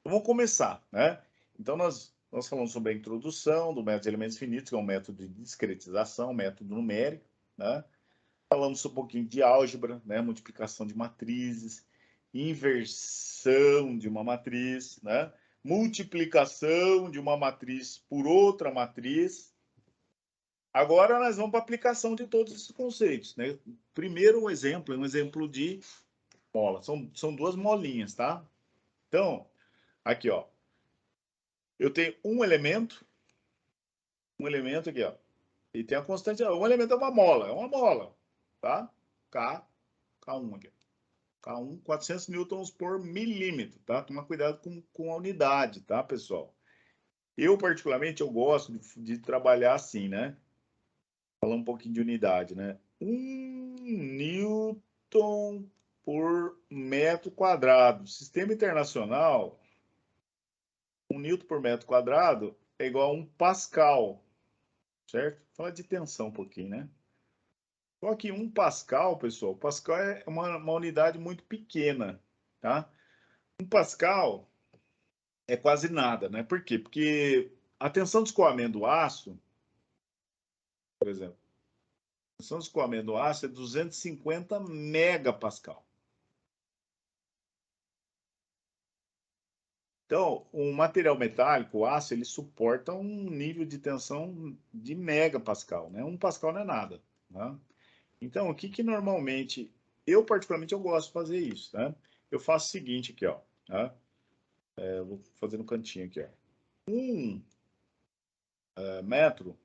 Vamos começar, né? Então, nós falamos sobre a introdução do método de elementos finitos, que é um método de discretização, método numérico, né? Falamos um pouquinho de álgebra, né? Multiplicação de matrizes, inversão de uma matriz, né? Multiplicação de uma matriz por outra matriz. Agora nós vamos para a aplicação de todos esses conceitos, né? Primeiro um exemplo de mola. São duas molinhas, tá? Então, aqui, ó. Eu tenho um elemento aqui, ó. E tem a constante, um elemento é uma mola, tá? K, K1 aqui. K1, 400 newtons por milímetro, tá? Toma cuidado com a unidade, tá, pessoal? Eu, particularmente, eu gosto de trabalhar assim, né? Falar um pouquinho de unidade, né? 1 newton por metro quadrado. Sistema internacional, 1 newton por metro quadrado é igual a 1 pascal, certo? Fala de tensão um pouquinho, né? Só que 1 pascal, pessoal, pascal é uma unidade muito pequena, tá? 1 pascal é quase nada, né? Por quê? Porque a tensão de escoamento do aço, por exemplo, a tensão de escoamento do aço é 250 megapascal. Então, um material metálico, o aço, ele suporta um nível de tensão de megapascal, né? 1 pascal não é nada, né? Então, o que que normalmente, eu particularmente, eu gosto de fazer isso, né? Eu faço o seguinte aqui, ó, tá? Vou fazer no cantinho aqui, ó. 1 metro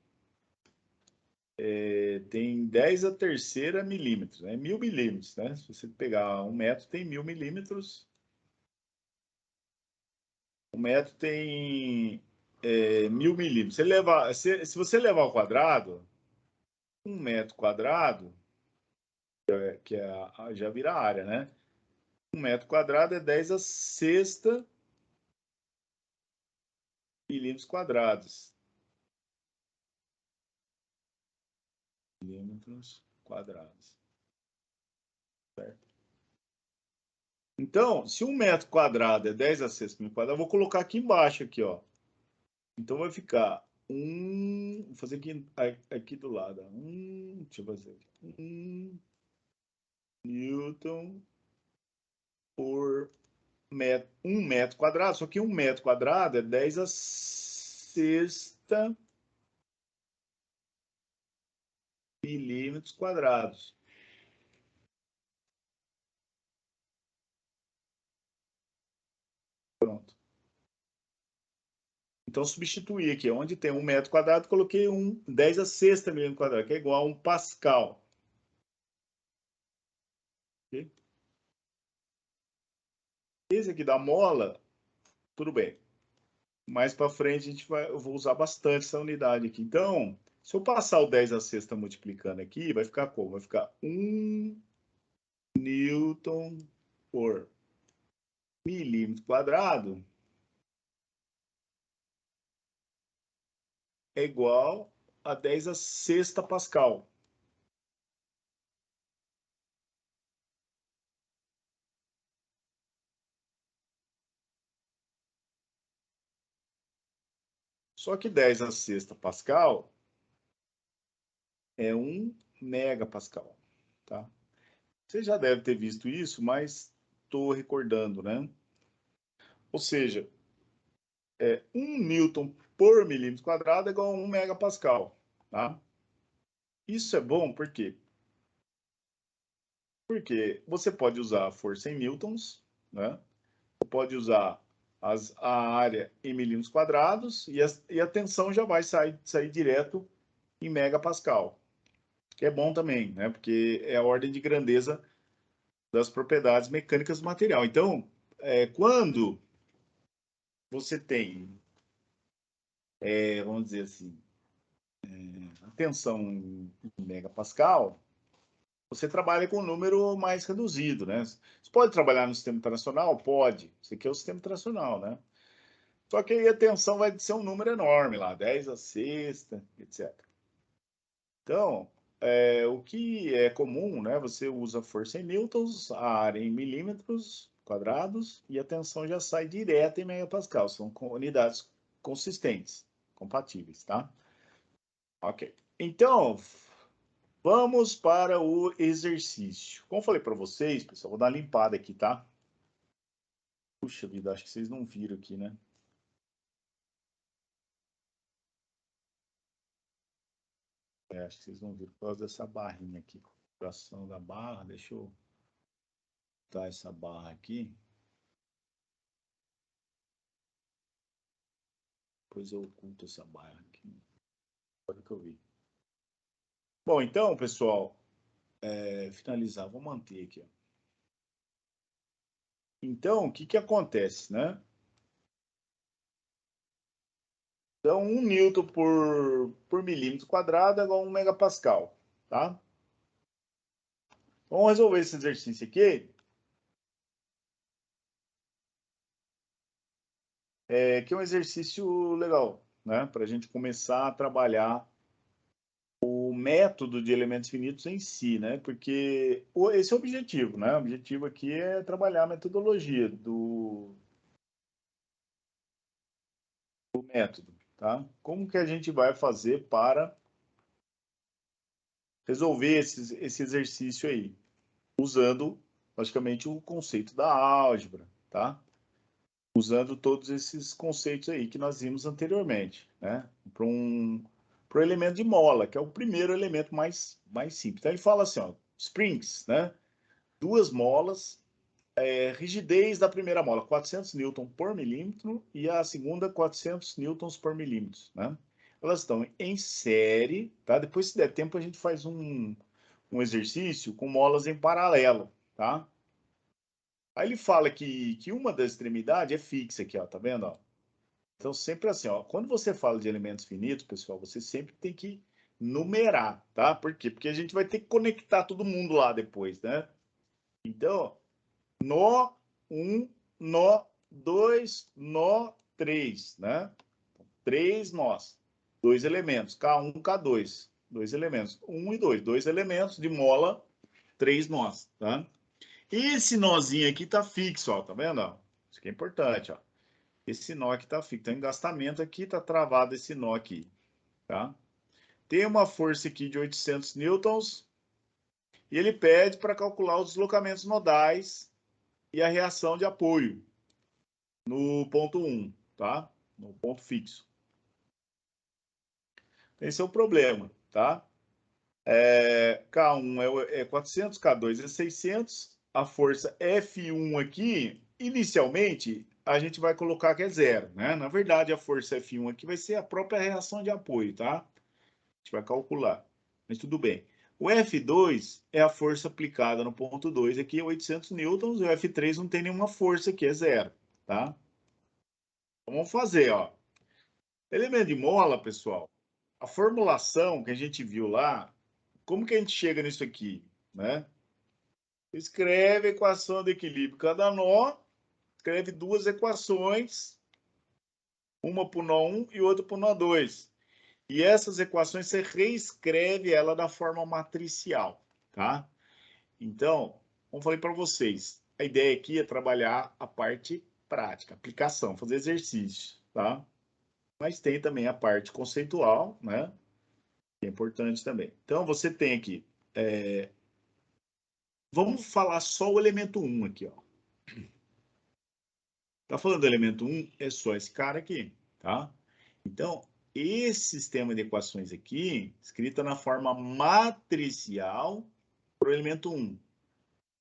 tem 10 a terceira milímetros, né? 1000 milímetros, né? Se você pegar 1 metro, tem 1000 milímetros. 1 metro tem 1000 milímetros. Se você levar ao quadrado, 1 metro quadrado, que já vira área, né? 1 metro quadrado é 10 a sexta milímetros quadrados. Milímetros quadrados. Certo? Então, se 1 metro quadrado é 10 a sexta milímetros quadrados, eu vou colocar aqui embaixo, aqui, ó. Então vai ficar vou fazer aqui do lado. Deixa eu fazer aqui. 1 newton por 1 metro quadrado. Só que 1 metro quadrado é 10 a sexta milímetros quadrados. Pronto. Então, substituir aqui, onde tem 1 metro quadrado, coloquei 10 a sexta milímetro quadrado, que é igual a 1 pascal. Okay? Esse aqui da mola, tudo bem. Mais para frente, eu vou usar bastante essa unidade aqui. Então, se eu passar o 10 a sexta multiplicando aqui, vai ficar como? Vai ficar 1 newton por milímetro quadrado é igual a 10 a sexta pascal. Só que 10 a sexta pascal é 1 megapascal, tá? Você já deve ter visto isso, mas estou recordando, né? Ou seja, 1 newton por milímetro quadrado é igual a 1 megapascal, tá? Isso é bom por quê? Porque você pode usar a força em newtons, né? Você pode usar a área em milímetros quadrados e a tensão já vai sair direto em megapascal, que é bom também, né? Porque é a ordem de grandeza das propriedades mecânicas do material. Então, quando você tem, vamos dizer assim, a tensão em megapascal, você trabalha com um número mais reduzido, né? Você pode trabalhar no sistema internacional? Pode. Isso aqui é o sistema internacional, né? Só que aí a tensão vai ser um número enorme lá, 10 a sexta, etc. Então, o que é comum, né? Você usa força em newtons, a área em milímetros quadrados e a tensão já sai direto em megapascal. São unidades consistentes, compatíveis, tá? Ok. Então, vamos para o exercício. Como eu falei para vocês, pessoal, vou dar uma limpada aqui, tá? Puxa vida, acho que vocês não viram aqui, né? Acho que vocês não viram por causa dessa barrinha aqui. Configuração da barra, deixa eu botar essa barra aqui. Depois eu oculto essa barra aqui. Agora que eu vi. Bom, então, pessoal, finalizar, vou manter aqui, ó. Então, o que que acontece, né? Então, 1 newton por milímetro quadrado é igual a 1 megapascal, tá? Vamos resolver esse exercício aqui. Que é um exercício legal, né? Para a gente começar a trabalhar o método de elementos finitos em si, né? Porque esse é o objetivo, né? O objetivo aqui é trabalhar a metodologia do método, tá? Como que a gente vai fazer para resolver esse exercício aí? Usando, logicamente, o conceito da álgebra, tá? Usando todos esses conceitos aí que nós vimos anteriormente, né? Para o elemento de mola, que é o primeiro elemento mais simples. Então, ele fala assim, ó, springs, né? 2 molas, rigidez da primeira mola, 400 newton por milímetro, e a segunda, 400 newtons por milímetro, né? Elas estão em série, tá? Depois, se der tempo, a gente faz um exercício com molas em paralelo, tá? Aí ele fala que uma das extremidades é fixa aqui, ó, tá vendo, ó? Então, sempre assim, ó, quando você fala de elementos finitos, pessoal, você sempre tem que numerar, tá? Por quê? Porque a gente vai ter que conectar todo mundo lá depois, né? Então, nó 1, nó 2, nó 3, né? 3 nós, 2 elementos, K1, K2, 2 elementos, 1 e 2, 2 elementos de mola, 3 nós, tá? Esse nozinho aqui tá fixo, ó, tá vendo? Ó? Isso aqui é importante, ó. Esse nó aqui tá fixo, tem um engastamento aqui, tá travado esse nó aqui, tá? Tem uma força aqui de 800 newtons e ele pede para calcular os deslocamentos nodais e a reação de apoio no ponto 1, tá? No ponto fixo. Esse é o problema, tá? K1 é 400, K2 é 600. A força F1 aqui, inicialmente, a gente vai colocar que é 0, né? Na verdade, a força F1 aqui vai ser a própria reação de apoio, tá? A gente vai calcular, mas tudo bem. O F2 é a força aplicada no ponto 2 aqui, 800 newtons, e o F3 não tem nenhuma força aqui, é 0, tá? Então, vamos fazer, ó. Elemento de mola, pessoal, a formulação que a gente viu lá, como que a gente chega nisso aqui, né? Escreve a equação de equilíbrio cada nó, escreve 2 equações, uma para o nó 1 e outra para o nó 2. E essas equações você reescreve ela da forma matricial, tá? Então, como falei para vocês, a ideia aqui é trabalhar a parte prática, aplicação, fazer exercício, tá? Mas tem também a parte conceitual, né? Que é importante também. Então, você tem aqui, vamos falar só o elemento 1 aqui, ó. Tá falando do elemento 1, é só esse cara aqui, tá? Então, esse sistema de equações aqui, escrita na forma matricial para o elemento 1,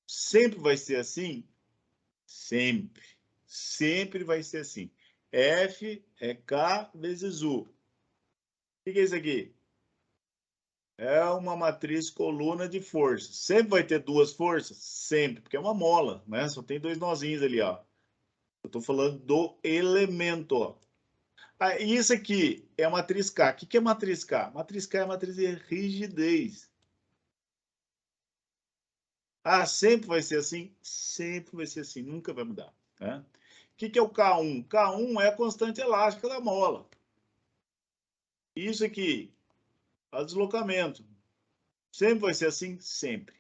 sempre vai ser assim? Sempre. Sempre vai ser assim. F é K vezes U. O que é isso aqui? É uma matriz coluna de força. Sempre vai ter 2 forças? Sempre, porque é uma mola, né? Só tem 2 nozinhos ali, ó. Eu estou falando do elemento, ó. Ah, e isso aqui é a matriz K. O que é matriz K? Matriz K é a matriz de rigidez. Ah, sempre vai ser assim? Sempre vai ser assim, nunca vai mudar, né? O que é o K1? K1 é a constante elástica da mola. Isso aqui, o deslocamento. Sempre vai ser assim? Sempre.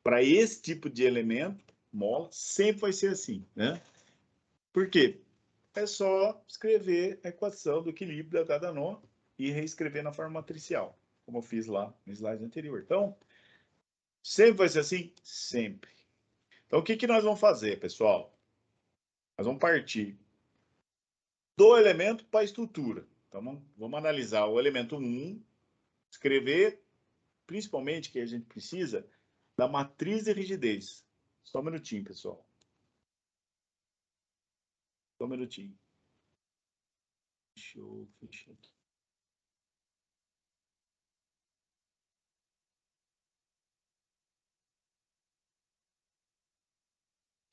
Para esse tipo de elemento, mola, sempre vai ser assim, né? Por quê? É só escrever a equação do equilíbrio de cada nó e reescrever na forma matricial, como eu fiz lá no slide anterior. Então, sempre vai ser assim? Sempre. Então, o que que nós vamos fazer, pessoal? Nós vamos partir do elemento para a estrutura. Então, vamos analisar o elemento 1, escrever, principalmente, que a gente precisa da matriz de rigidez. Só um minutinho, pessoal. Só um minutinho. Deixa eu fechar aqui.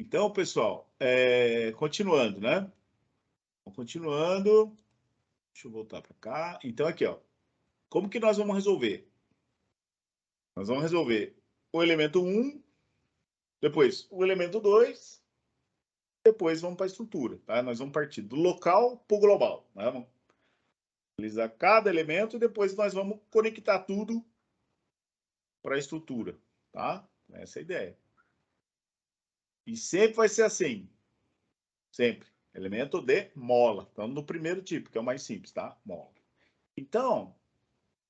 Então, pessoal, continuando, né? Continuando. Deixa eu voltar para cá. Então, aqui, ó. Como que nós vamos resolver? Nós vamos resolver o elemento 1, depois o elemento 2, depois vamos para a estrutura, tá? Nós vamos partir do local para o global, né? Vamos analisar cada elemento e depois nós vamos conectar tudo para a estrutura, tá? Essa é a ideia. E sempre vai ser assim. Sempre. Elemento de mola. Estamos no primeiro tipo, que é o mais simples, tá? Mola. Então,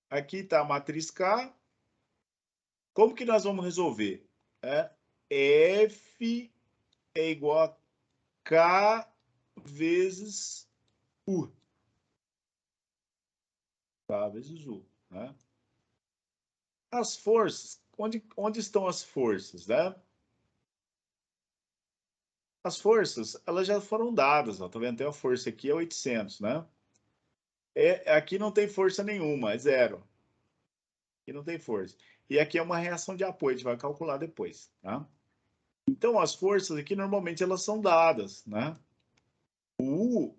aqui está a matriz K. Como que nós vamos resolver? F é igual a K vezes U. K vezes U, né? As forças. Onde estão as forças, né? As forças, elas já foram dadas, ó. Tá vendo? Tem a força aqui, é 800, né? Aqui não tem força nenhuma, é zero. Aqui não tem força. E aqui é uma reação de apoio, a gente vai calcular depois, tá? Então, as forças aqui, normalmente, elas são dadas, né? O U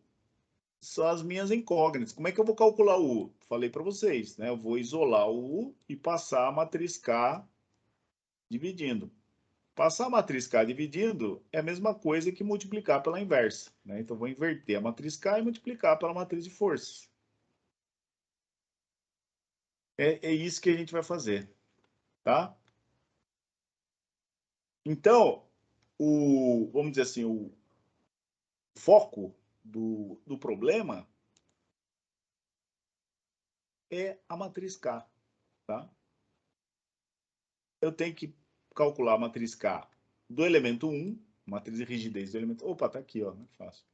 são as minhas incógnitas. Como é que eu vou calcular o U? Falei para vocês, né? Eu vou isolar o U e passar a matriz K dividindo. Passar a matriz K dividindo é a mesma coisa que multiplicar pela inversa, né? Então, eu vou inverter a matriz K e multiplicar pela matriz de forças. É isso que a gente vai fazer, tá? Então, vamos dizer assim, o foco do problema é a matriz K, tá? Eu tenho que calcular a matriz K do elemento 1, matriz de rigidez do elemento... Opa, tá aqui, ó, não é fácil.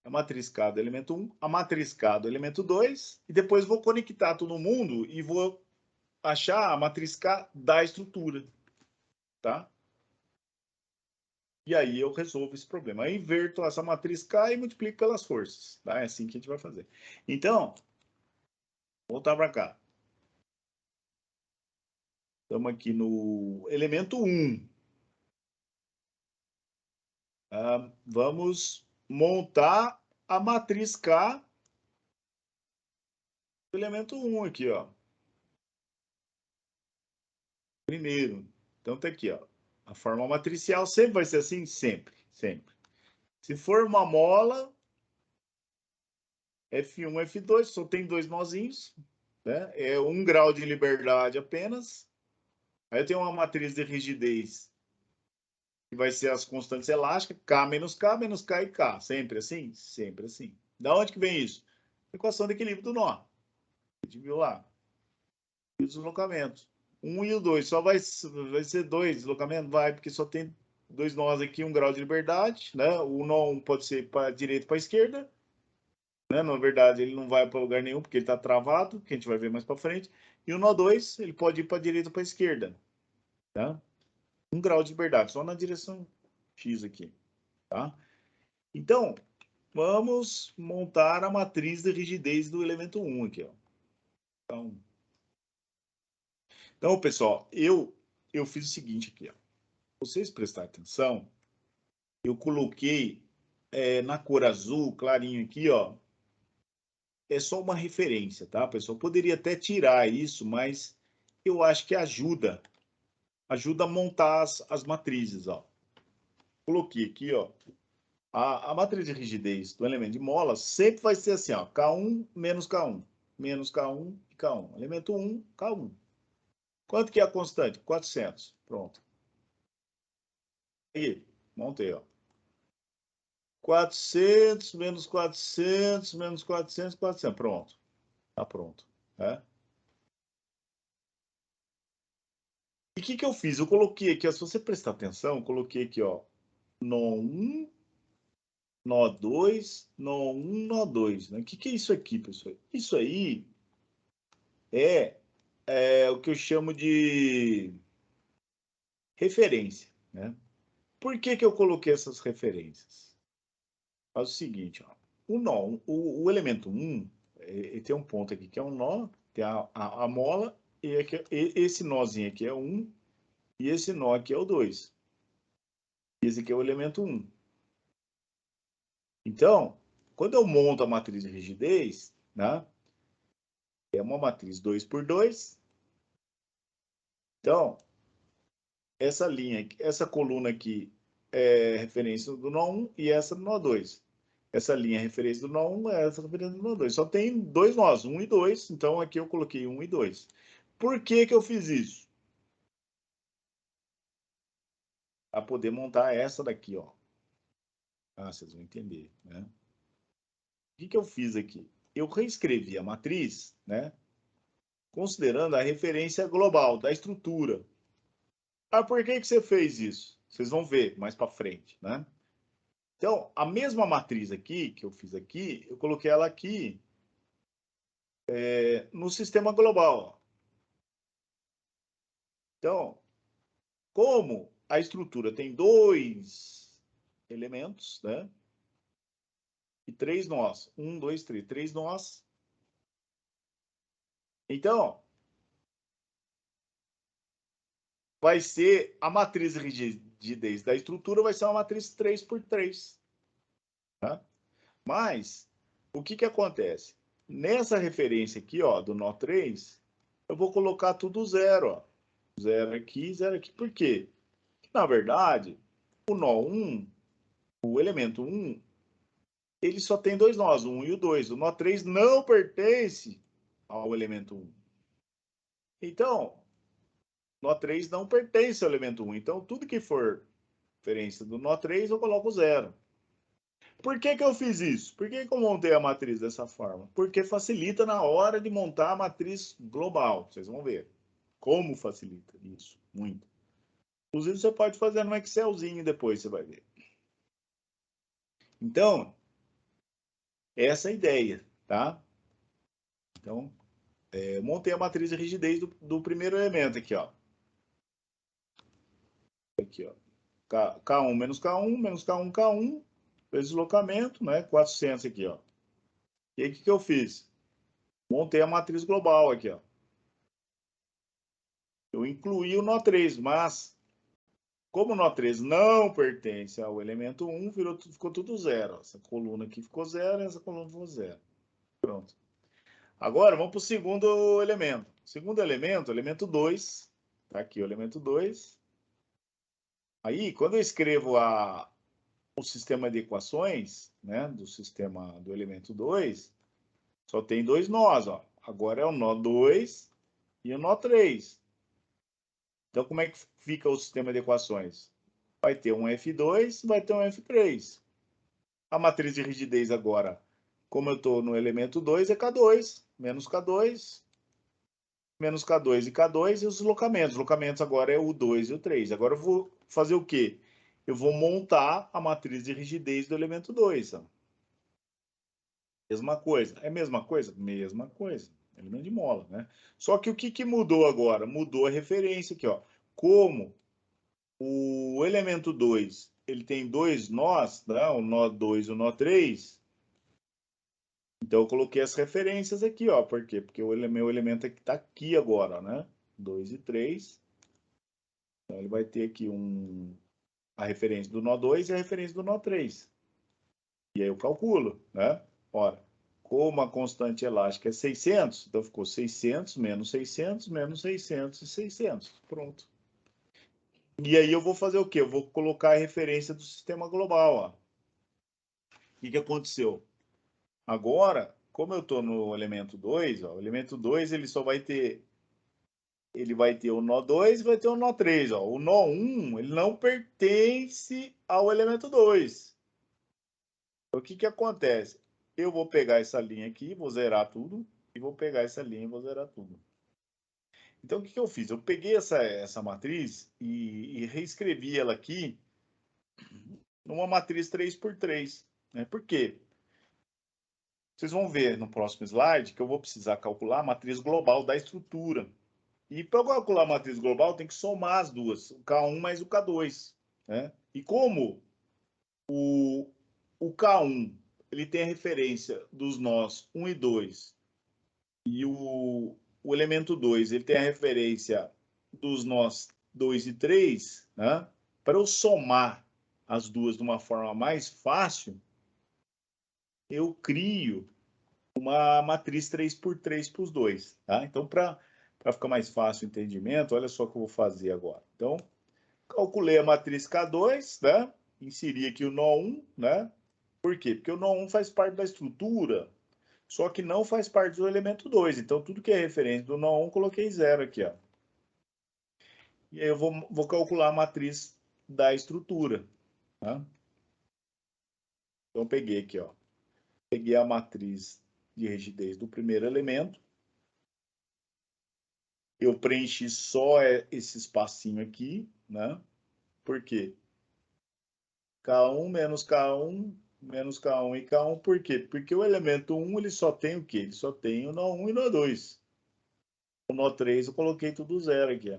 A matriz K do elemento 1, a matriz K do elemento 2, e depois vou conectar todo mundo e vou achar a matriz K da estrutura, tá? E aí eu resolvo esse problema. Eu inverto essa matriz K e multiplico pelas forças, tá? É assim que a gente vai fazer. Então, voltar para cá. Estamos aqui no elemento 1. Vamos montar a matriz K do elemento 1 aqui, ó. Primeiro. Então tá aqui, ó. A forma matricial sempre vai ser assim? Sempre, sempre. Se for uma mola, F1, F2, só tem dois nozinhos, né? É 1 grau de liberdade apenas. Aí eu tenho uma matriz de rigidez, que vai ser as constantes elásticas, K menos K, menos K e K. Sempre assim? Sempre assim. Da onde que vem isso? Equação de equilíbrio do nó. A gente viu lá. E o deslocamento. 1 e o 2. Só vai ser 2 deslocamentos? Vai, porque só tem dois nós aqui, 1 grau de liberdade, né? O nó 1 pode ser para a direita e para a esquerda, né? Na verdade, ele não vai para lugar nenhum, porque ele está travado, que a gente vai ver mais para frente. E o nó 2, ele pode ir para a direita ou para a esquerda, tá? 1 grau de liberdade, só na direção X aqui, tá? Então, vamos montar a matriz de rigidez do elemento 1 aqui, ó. Então, pessoal, eu fiz o seguinte aqui, ó. Vocês prestarem atenção, eu coloquei na cor azul, clarinho aqui, ó. É só uma referência, tá, pessoal? Poderia até tirar isso, mas eu acho que ajuda a montar as matrizes, ó. Coloquei aqui, ó. A matriz de rigidez do elemento de mola sempre vai ser assim, ó. K1 menos K1, menos K1 e K1. Elemento 1, K1. Quanto que é a constante? 400. Pronto. Aqui, montei, ó. 400, menos 400, menos 400, 400. Pronto. Tá pronto. Né? E o que eu fiz? Eu coloquei aqui, ó, se você prestar atenção, eu coloquei aqui, ó, nó 1, nó 2, nó 1, nó 2. Né? O que é isso aqui, pessoal? Isso aí é o que eu chamo de referência. Né? Por que eu coloquei essas referências? Faz o seguinte, ó, o nó, o elemento 1, ele tem um ponto aqui que é um nó, tem a mola, e aqui, esse nozinho aqui é 1, e esse nó aqui é o 2. Esse aqui é o elemento 1. Então, quando eu monto a matriz de rigidez, né, é uma matriz 2 por 2. Então, essa linha, essa coluna aqui é referência do nó 1 e essa do nó 2. Essa linha é referência do nó 1, essa é referência do nó 2. Só tem dois nós, 1 e 2, então aqui eu coloquei 1 e 2. Por que eu fiz isso? Para poder montar essa daqui, ó. Ah, vocês vão entender, né? O que eu fiz aqui? Eu reescrevi a matriz, né? Considerando a referência global da estrutura. Ah, por que você fez isso? Vocês vão ver mais para frente, né? Então, a mesma matriz aqui, que eu fiz aqui, eu coloquei ela aqui no sistema global. Ó. Então, como a estrutura tem dois elementos, né? E três nós. 1, 2, 3. 3 nós. Então, vai ser a matriz de rigidez da estrutura vai ser uma matriz 3 por 3. Tá? Mas, o que acontece? Nessa referência aqui, ó, do nó 3, eu vou colocar tudo zero, ó. Zero aqui, zero aqui. Por quê? Na verdade, o nó 1, o elemento 1, ele só tem dois nós, o 1 e o 2. O nó 3 não pertence ao elemento 1. Então, nó 3 não pertence ao elemento 1. Então, tudo que for referência do nó 3, eu coloco zero. Por que eu fiz isso? Por que eu montei a matriz dessa forma? Porque facilita na hora de montar a matriz global. Vocês vão ver como facilita isso, muito. Inclusive, você pode fazer no Excelzinho depois, você vai ver. Então, essa é a ideia, tá? Então, eu montei a matriz de rigidez do primeiro elemento aqui, ó. Aqui, ó. K1 menos K1, menos K1, K1, deslocamento, né? 400 aqui, ó. E aí, o que eu fiz? Montei a matriz global aqui, ó. Eu incluí o nó 3, mas como o nó 3 não pertence ao elemento 1, ficou tudo zero. Essa coluna aqui ficou zero, essa coluna ficou zero. Pronto. Agora, vamos para o segundo elemento. Segundo elemento, elemento 2. Tá aqui o elemento 2. Aí, quando eu escrevo o sistema de equações, né, do sistema do elemento 2, só tem dois nós, ó. Agora é o nó 2 e o nó 3. Então, como é que fica o sistema de equações? Vai ter um F2, vai ter um F3. A matriz de rigidez agora, como eu estou no elemento 2, é K2, menos K2, menos K2 e K2, e os deslocamentos. Os deslocamentos agora é o 2 e o 3. Agora eu vou fazer o quê? Eu vou montar a matriz de rigidez do elemento 2. Ó. Mesma coisa. É mesma coisa? Mesma coisa. Elemento de mola, né? Só que o que mudou agora? Mudou a referência aqui, ó. Como o elemento 2, ele tem dois nós, né? O nó 2 e o nó 3. Então, eu coloquei as referências aqui, ó. Por quê? Porque o meu elemento está aqui agora, né? 2 e 3. Então, ele vai ter aqui a referência do nó 2 e a referência do nó 3. E aí eu calculo, né? Ora, como a constante elástica é 600, então ficou 600 menos 600 menos 600 e 600. Pronto. E aí eu vou fazer o quê? Eu vou colocar a referência do sistema global, ó. O que aconteceu? Agora, como eu estou no elemento 2, ó, o elemento 2 ele só vai ter ele vai ter o nó 2 e vai ter o nó 3. Ó. O nó 1 ele não pertence ao elemento 2. Então, o que acontece? Eu vou pegar essa linha aqui, vou zerar tudo, e vou pegar essa linha e vou zerar tudo. Então, o que eu fiz? Eu peguei essa matriz e reescrevi ela aqui numa matriz 3x3. Né? Por quê? Vocês vão ver no próximo slide que eu vou precisar calcular a matriz global da estrutura. E para eu calcular a matriz global, tem que somar as duas, o K1 mais o K2. Né? E como o K1 ele tem a referência dos nós 1 e 2, e o elemento 2 ele tem a referência dos nós 2 e 3, né? Para eu somar as duas de uma forma mais fácil, eu crio uma matriz 3x3 para os dois. Tá? Então, para ficar mais fácil o entendimento, olha só o que eu vou fazer agora. Então, calculei a matriz K2, né? Inseri aqui o nó 1, né? Por quê? Porque o nó 1 faz parte da estrutura, só que não faz parte do elemento 2. Então, tudo que é referência do nó 1, coloquei 0 aqui. Ó. E aí eu vou calcular a matriz da estrutura. Tá? Então, peguei aqui. Ó. Peguei a matriz de rigidez do primeiro elemento. Eu preenchi só esse espacinho aqui. Né? Por quê? K1 menos K1 menos K1 e K1. Por quê? Porque o elemento 1 ele só tem o quê? Ele só tem o nó 1 e o nó 2. O nó 3 eu coloquei tudo zero aqui. Ó.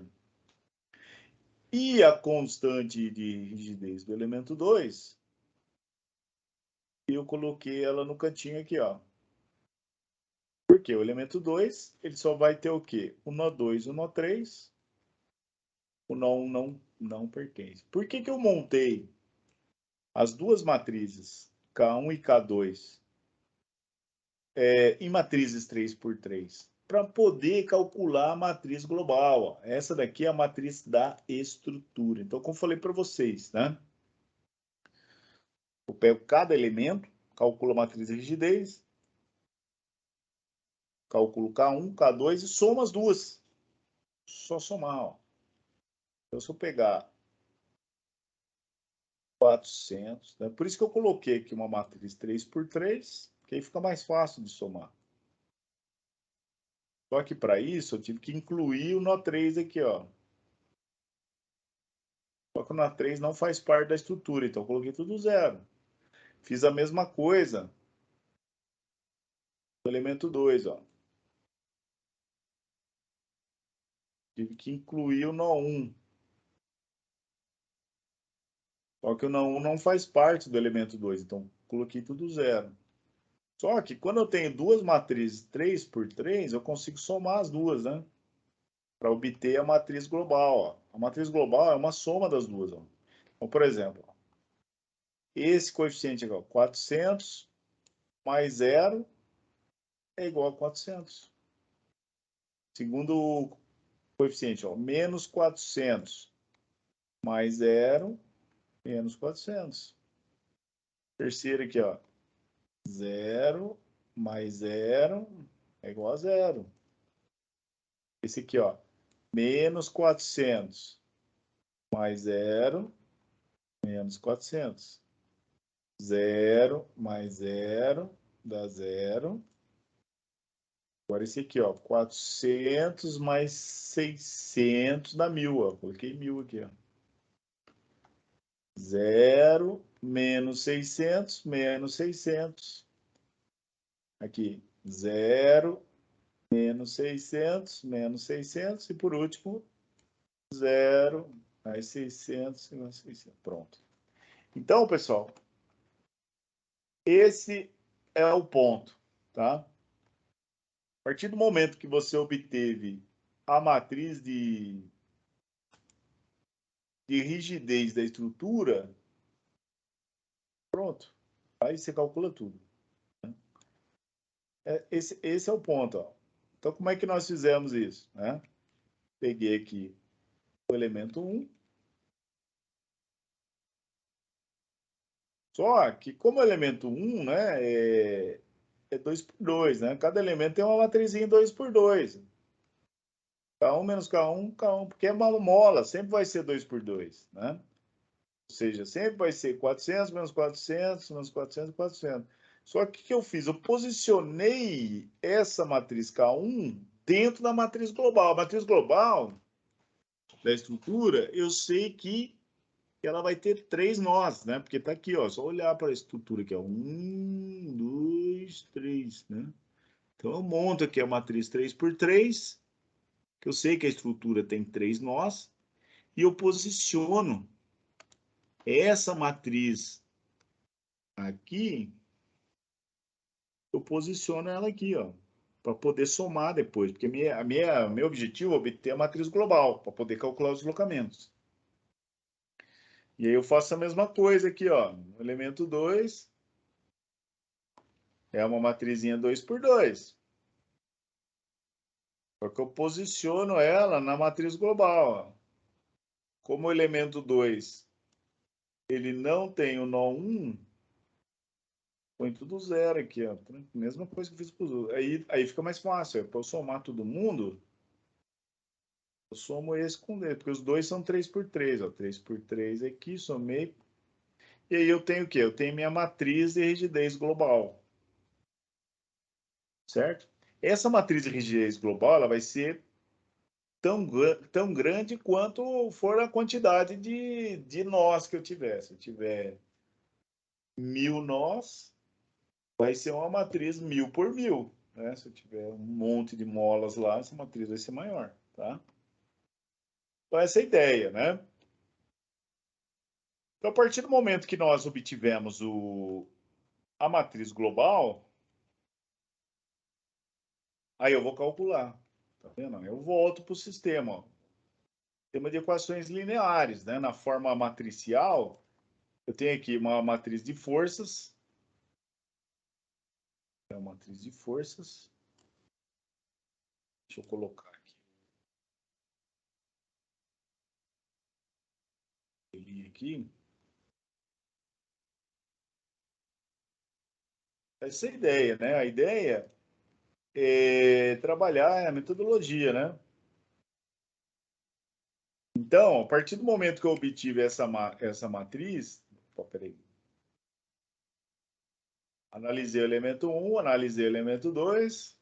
E a constante de rigidez do elemento 2, eu coloquei ela no cantinho aqui. Ó. Por quê? O elemento 2 ele só vai ter o quê? O nó 2 e o nó 3. O nó 1 não pertence. Por que eu montei as duas matrizes, K1 e K2, em matrizes 3x3, para poder calcular a matriz global. Ó. Essa daqui é a matriz da estrutura. Então, como eu falei para vocês, né? Eu pego cada elemento, calculo a matriz de rigidez, calculo K1, K2 e somo as duas. Só somar. Ó. Então, se eu pegar 400, né? Por isso que eu coloquei aqui uma matriz 3x3, que aí fica mais fácil de somar. Só que para isso eu tive que incluir o nó 3 aqui, ó. Só que o nó 3 não faz parte da estrutura, então eu coloquei tudo zero. Fiz a mesma coisa no elemento 2, ó. Tive que incluir o nó 1. Só que o nó 1 não faz parte do elemento 2, então coloquei tudo zero. Só que quando eu tenho duas matrizes 3x3, eu consigo somar as duas, né? Para obter a matriz global. Ó. A matriz global é uma soma das duas. Ó. Então, por exemplo, esse coeficiente aqui, ó, 400 mais 0 é igual a 400. Segundo coeficiente, ó, menos 400 mais 0, menos 400. Terceiro aqui, ó, 0 mais 0 é igual a 0. Esse aqui, ó, menos 400 mais 0, menos 400. 0 mais 0 dá 0. Agora esse aqui, ó, 400 mais 600 dá 1000, ó. Coloquei 1000 aqui, ó. 0 menos 600, menos 600. Aqui, 0 menos 600, menos 600. E por último, 0 mais 600, menos 600. Pronto. Então, pessoal, esse é o ponto, tá? A partir do momento que você obteve a matriz de rigidez da estrutura, pronto. Aí você calcula tudo. Esse é o ponto. Ó. Então, como é que nós fizemos isso? Né? Peguei aqui o elemento 1. Só que, como o elemento 1 né, é 2x2, né? Cada elemento tem uma matrizinha 2x2. K1 menos K1, K1, porque é uma mola, sempre vai ser 2 por 2, né? Ou seja, sempre vai ser 400 menos 400, menos 400, 400. Só que o que eu fiz? Eu posicionei essa matriz K1 dentro da matriz global. A matriz global da estrutura, eu sei que ela vai ter 3 nós, né? Porque tá aqui, ó, só olhar para a estrutura aqui, ó. 1, 2, 3, né? Então eu monto aqui a matriz 3 por 3, que eu sei que a estrutura tem 3 nós, e eu posiciono essa matriz aqui, eu posiciono ela aqui, ó, para poder somar depois, porque meu objetivo é obter a matriz global, para poder calcular os deslocamentos. E aí eu faço a mesma coisa aqui, ó, o elemento 2 é uma matrizinha 2 por 2. Só que eu posiciono ela na matriz global, ó. Como o elemento 2 ele não tem o nó 1, põe tudo zero aqui, ó. Mesma coisa que eu fiz para os outros. Aí fica mais fácil. Para eu somar todo mundo, eu somo esse com D, porque os dois são 3 por 3, ó. 3 por 3 aqui, somei. E aí eu tenho o quê? Eu tenho minha matriz de rigidez global. Certo? Essa matriz de rigidez global, ela vai ser tão grande quanto for a quantidade de nós que eu tiver. Se eu tiver 1000 nós, vai ser uma matriz 1000 por 1000. Né? Se eu tiver um monte de molas lá, essa matriz vai ser maior. Tá? Então, essa é a ideia, né? Então, a partir do momento que nós obtivemos a matriz global, aí eu vou calcular. Tá vendo? Eu volto para o sistema. Ó. Sistema de equações lineares. Né? Na forma matricial, eu tenho aqui uma matriz de forças. É uma matriz de forças. Deixa eu colocar aqui. Aqui. Essa é a ideia, né? A ideia é trabalhar a metodologia, né? Então, a partir do momento que eu obtive essa matriz, peraí. Analisei o elemento 1, analisei o elemento 2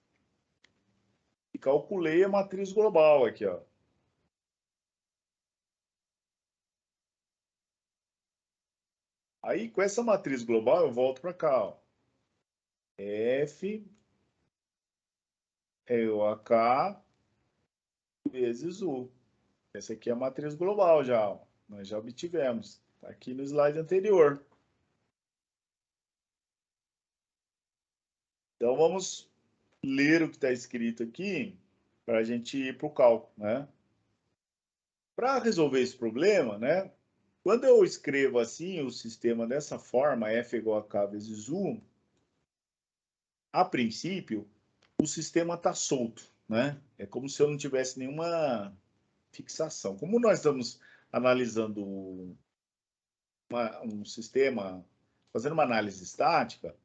e calculei a matriz global aqui, ó. Aí, com essa matriz global, eu volto para cá, ó. F é o AK vezes U. Essa aqui é a matriz global já, ó. Nós já obtivemos. Tá aqui no slide anterior. Então, vamos ler o que está escrito aqui para a gente ir para o cálculo, né? Para resolver esse problema, né? Quando eu escrevo assim o sistema dessa forma, F igual a K vezes U, a princípio, o sistema está solto, né? É como se eu não tivesse nenhuma fixação. Como nós estamos analisando um sistema, fazendo uma análise estática,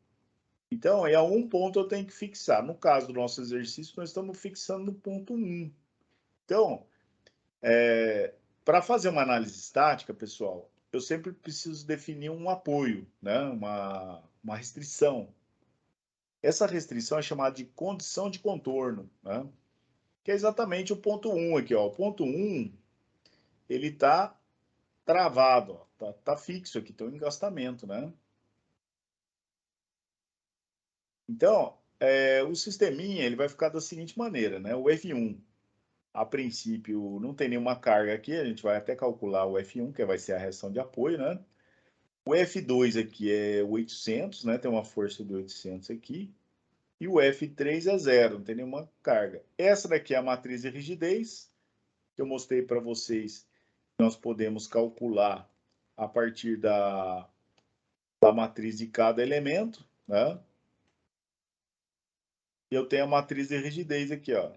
então, a um ponto eu tenho que fixar. No caso do nosso exercício, nós estamos fixando no ponto 1. Então, para fazer uma análise estática, pessoal, eu sempre preciso definir um apoio, né? uma restrição. Essa restrição é chamada de condição de contorno, né? Que é exatamente o ponto 1 aqui. Ó. O ponto 1 ele está travado, está fixo aqui, está em engastamento. Né? Então, o sisteminha ele vai ficar da seguinte maneira, né? O F1, a princípio, não tem nenhuma carga aqui, a gente vai até calcular o F1, que vai ser a reação de apoio, né? O F2 aqui é 800, né? Tem uma força de 800 aqui. E o F3 é zero, não tem nenhuma carga. Essa daqui é a matriz de rigidez, que eu mostrei para vocês. Nós podemos calcular a partir da matriz de cada elemento, né? E eu tenho a matriz de rigidez aqui, ó.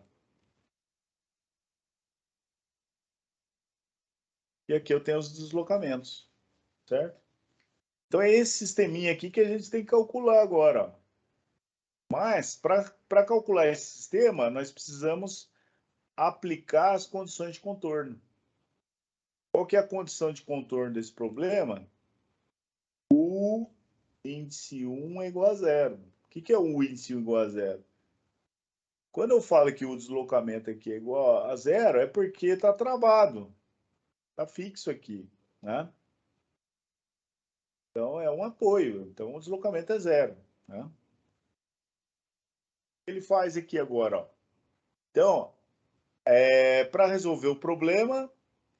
E aqui eu tenho os deslocamentos, certo? Então é esse sisteminha aqui que a gente tem que calcular agora, ó. Mas, para calcular esse sistema, nós precisamos aplicar as condições de contorno. Qual que é a condição de contorno desse problema? O índice 1 é igual a zero. O que é o índice 1 igual a zero? Quando eu falo que o deslocamento aqui é igual a zero, é porque está travado. Está fixo aqui, né? Então, é um apoio. Então, o deslocamento é zero, né? Ele faz aqui agora, ó. Então, para resolver o problema,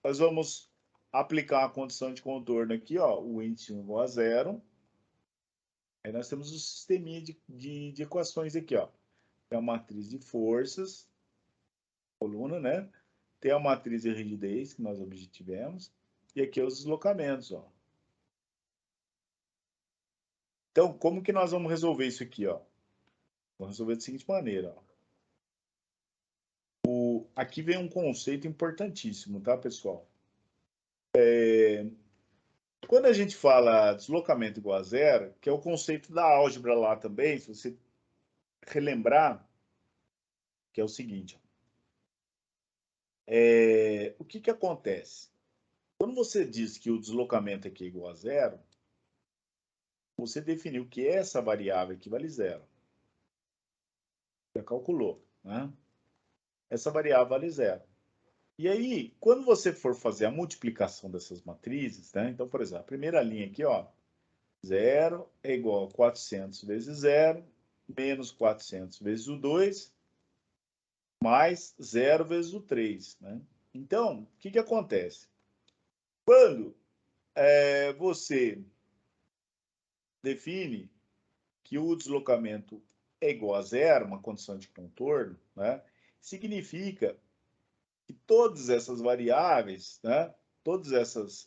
nós vamos aplicar a condição de contorno aqui, ó, o índice 1 igual a zero. Aí nós temos o sisteminha de equações aqui, ó. Tem a matriz de forças, coluna, né? Tem a matriz de rigidez, que nós obtivemos, e aqui os deslocamentos, ó. Então, como que nós vamos resolver isso aqui, ó? Vamos resolver da seguinte maneira, ó. Aqui vem um conceito importantíssimo, tá, pessoal? Quando a gente fala deslocamento igual a zero, que é o conceito da álgebra lá também, se você relembrar, que é o seguinte, o que acontece? Quando você diz que o deslocamento aqui é igual a zero, você definiu que essa variável equivale a zero. Já calculou, né? Essa variável vale zero. E aí, quando você for fazer a multiplicação dessas matrizes, né? Então, por exemplo, a primeira linha aqui, ó, 0 é igual a 400 vezes 0, menos 400 vezes o 2, mais 0 vezes o 3, né? Então, o que acontece? Quando você define que o deslocamento é igual a zero, uma condição de contorno, né? Significa que todas essas variáveis, né? Todas essas,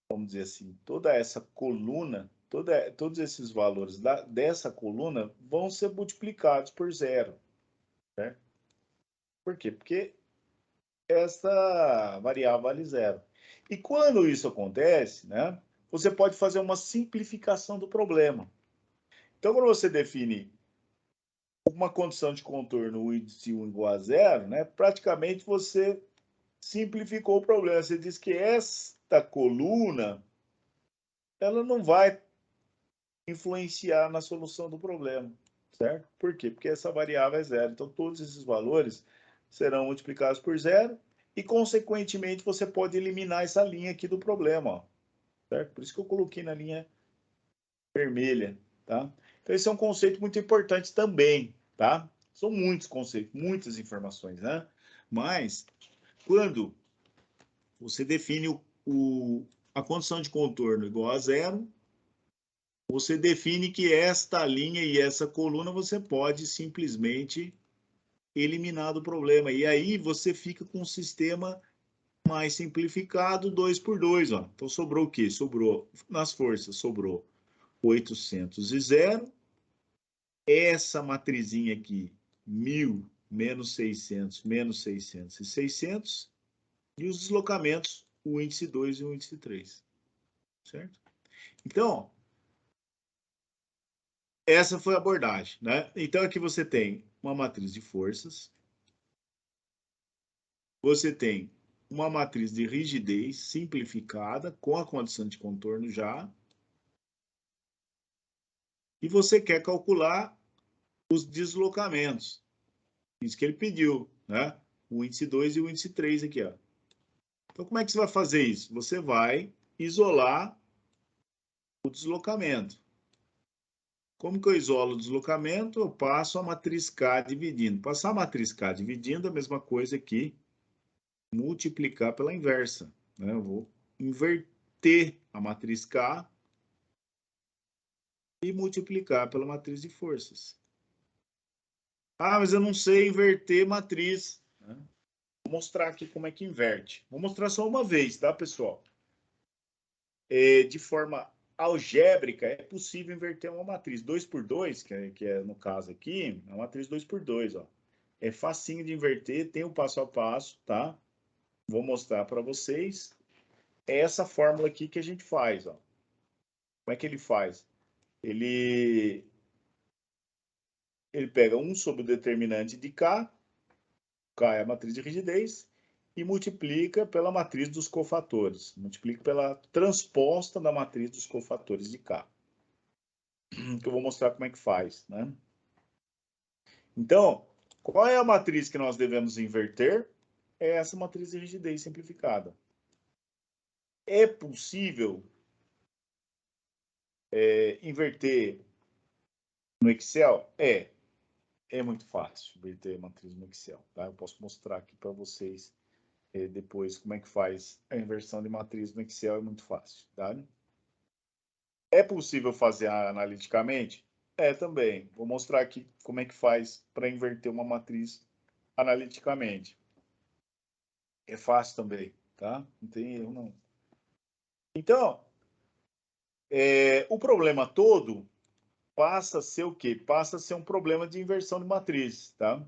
vamos dizer assim, toda essa coluna, todos esses valores dessa coluna vão ser multiplicados por zero, certo? Por quê? Porque essa variável vale zero. E quando isso acontece, né? Você pode fazer uma simplificação do problema. Então, quando você define uma condição de contorno, o índice 1 igual a zero, né? Praticamente você simplificou o problema. Você diz que esta coluna ela não vai influenciar na solução do problema, certo? Por quê? Porque essa variável é zero. Então, todos esses valores serão multiplicados por zero e, consequentemente, você pode eliminar essa linha aqui do problema, ó, certo? Por isso que eu coloquei na linha vermelha, tá? Então, esse é um conceito muito importante também, tá? São muitos conceitos, muitas informações, né? Mas, quando você define a condição de contorno igual a zero, você define que esta linha e essa coluna você pode simplesmente eliminar do problema. E aí você fica com um sistema mais simplificado, 2 por 2. Ó. Então sobrou o quê? Sobrou, nas forças, sobrou 800 e 0. Essa matrizinha aqui, 1.000 menos 600, menos 600 e 600. E os deslocamentos, o índice 2 e o índice 3. Certo? Então, essa foi a abordagem, né? Então, aqui você tem uma matriz de forças, você tem uma matriz de rigidez simplificada, com a condição de contorno já, e você quer calcular os deslocamentos. Isso que ele pediu, né? O índice 2 e o índice 3 aqui, ó. Então, como é que você vai fazer isso? Você vai isolar o deslocamento. Como que eu isolo o deslocamento? Eu passo a matriz K dividindo. Passar a matriz K dividindo é a mesma coisa aqui, multiplicar pela inversa, né? Eu vou inverter a matriz K e multiplicar pela matriz de forças. Ah, mas eu não sei inverter matriz, né? Vou mostrar aqui como é que inverte. Vou mostrar só uma vez, tá, pessoal? De forma algébrica, é possível inverter uma matriz 2 por 2, que é no caso aqui, é uma matriz 2 por 2, ó. É facinho de inverter, tem o passo a passo, tá? Vou mostrar para vocês. É essa fórmula aqui que a gente faz, ó. Como é que ele faz? Ele pega 1 sobre o determinante de K, K é a matriz de rigidez, e multiplica pela matriz dos cofatores. Multiplica pela transposta da matriz dos cofatores de K. Que eu vou mostrar como é que faz, né? Então, qual é a matriz que nós devemos inverter? É essa matriz de rigidez simplificada. É possível inverter no Excel? É muito fácil inverter a matriz no Excel, tá? Eu posso mostrar aqui para vocês depois como é que faz a inversão de matriz no Excel, é muito fácil, tá? É possível fazer analiticamente? É também. Vou mostrar aqui como é que faz para inverter uma matriz analiticamente. É fácil também, tá? Não tem erro, não. Então, o problema todo passa a ser o quê? Passa a ser um problema de inversão de matriz, tá?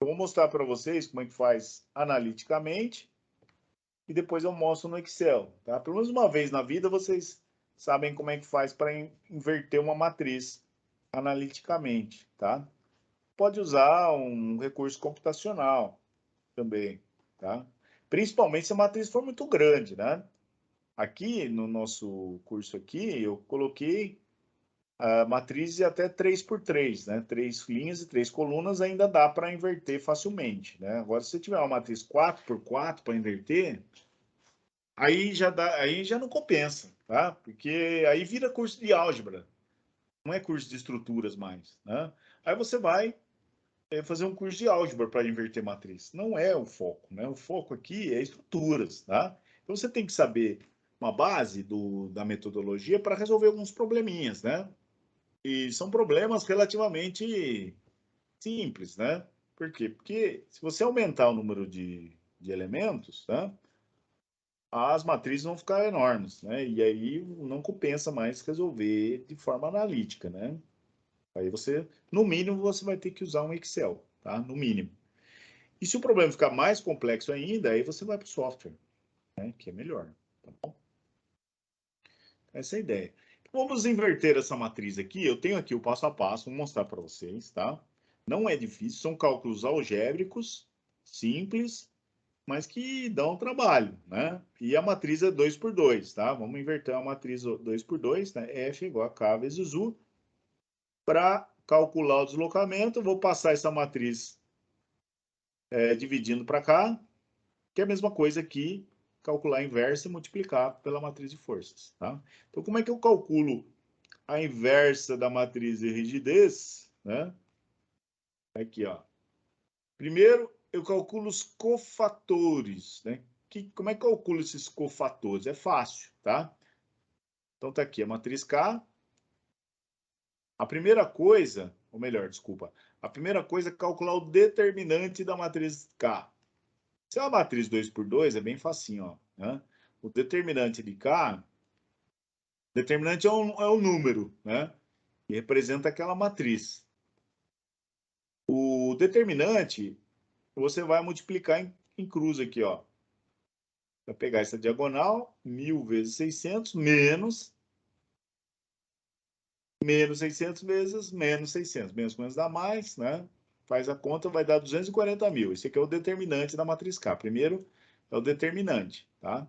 Eu vou mostrar para vocês como é que faz analiticamente e depois eu mostro no Excel, tá? Pelo menos uma vez na vida vocês sabem como é que faz para inverter uma matriz analiticamente, tá? Pode usar um recurso computacional também, tá? Principalmente se a matriz for muito grande, né? Aqui no nosso curso aqui eu coloquei a matriz de até 3x3, né? 3 linhas e 3 colunas ainda dá para inverter facilmente, né? Agora, se você tiver uma matriz 4x4 para inverter, aí já não compensa, tá? Porque aí vira curso de álgebra, não é curso de estruturas mais, né? Aí você vai fazer um curso de álgebra para inverter matriz. Não é o foco, né? O foco aqui é estruturas, tá? Então você tem que saber uma base da metodologia para resolver alguns probleminhas, né? E são problemas relativamente simples, né? Por quê? Porque se você aumentar o número de elementos, tá? As matrizes vão ficar enormes, né? E aí não compensa mais resolver de forma analítica, né? Aí você, no mínimo, você vai ter que usar um Excel, tá? No mínimo. E se o problema ficar mais complexo ainda, aí você vai para o software, né? Que é melhor, tá bom? Essa é a ideia. Vamos inverter essa matriz aqui. Eu tenho aqui o passo a passo, vou mostrar para vocês, tá? Não é difícil, são cálculos algébricos, simples, mas que dão trabalho, né? E a matriz é 2x2, tá? Vamos inverter a matriz 2x2, né? F igual a K vezes U. Para calcular o deslocamento, eu vou passar essa matriz dividindo para cá, que é a mesma coisa que calcular a inversa e multiplicar pela matriz de forças, tá? Então, como é que eu calculo a inversa da matriz de rigidez, né? Aqui, ó. Primeiro, eu calculo os cofatores, né? Como é que eu calculo esses cofatores? É fácil, tá? Então, tá aqui a matriz K. A primeira coisa, ou melhor, desculpa, a primeira coisa é calcular o determinante da matriz K. Se é uma matriz 2x2, é bem facinho, ó, né? O determinante de K, determinante é um número, né? Que representa aquela matriz. O determinante, você vai multiplicar em cruz aqui, ó. Vai pegar essa diagonal, 1000 vezes 600, menos 600 vezes menos 600. Menos com menos dá mais, né? Faz a conta, vai dar 240 mil. Esse aqui é o determinante da matriz K. Primeiro é o determinante, tá?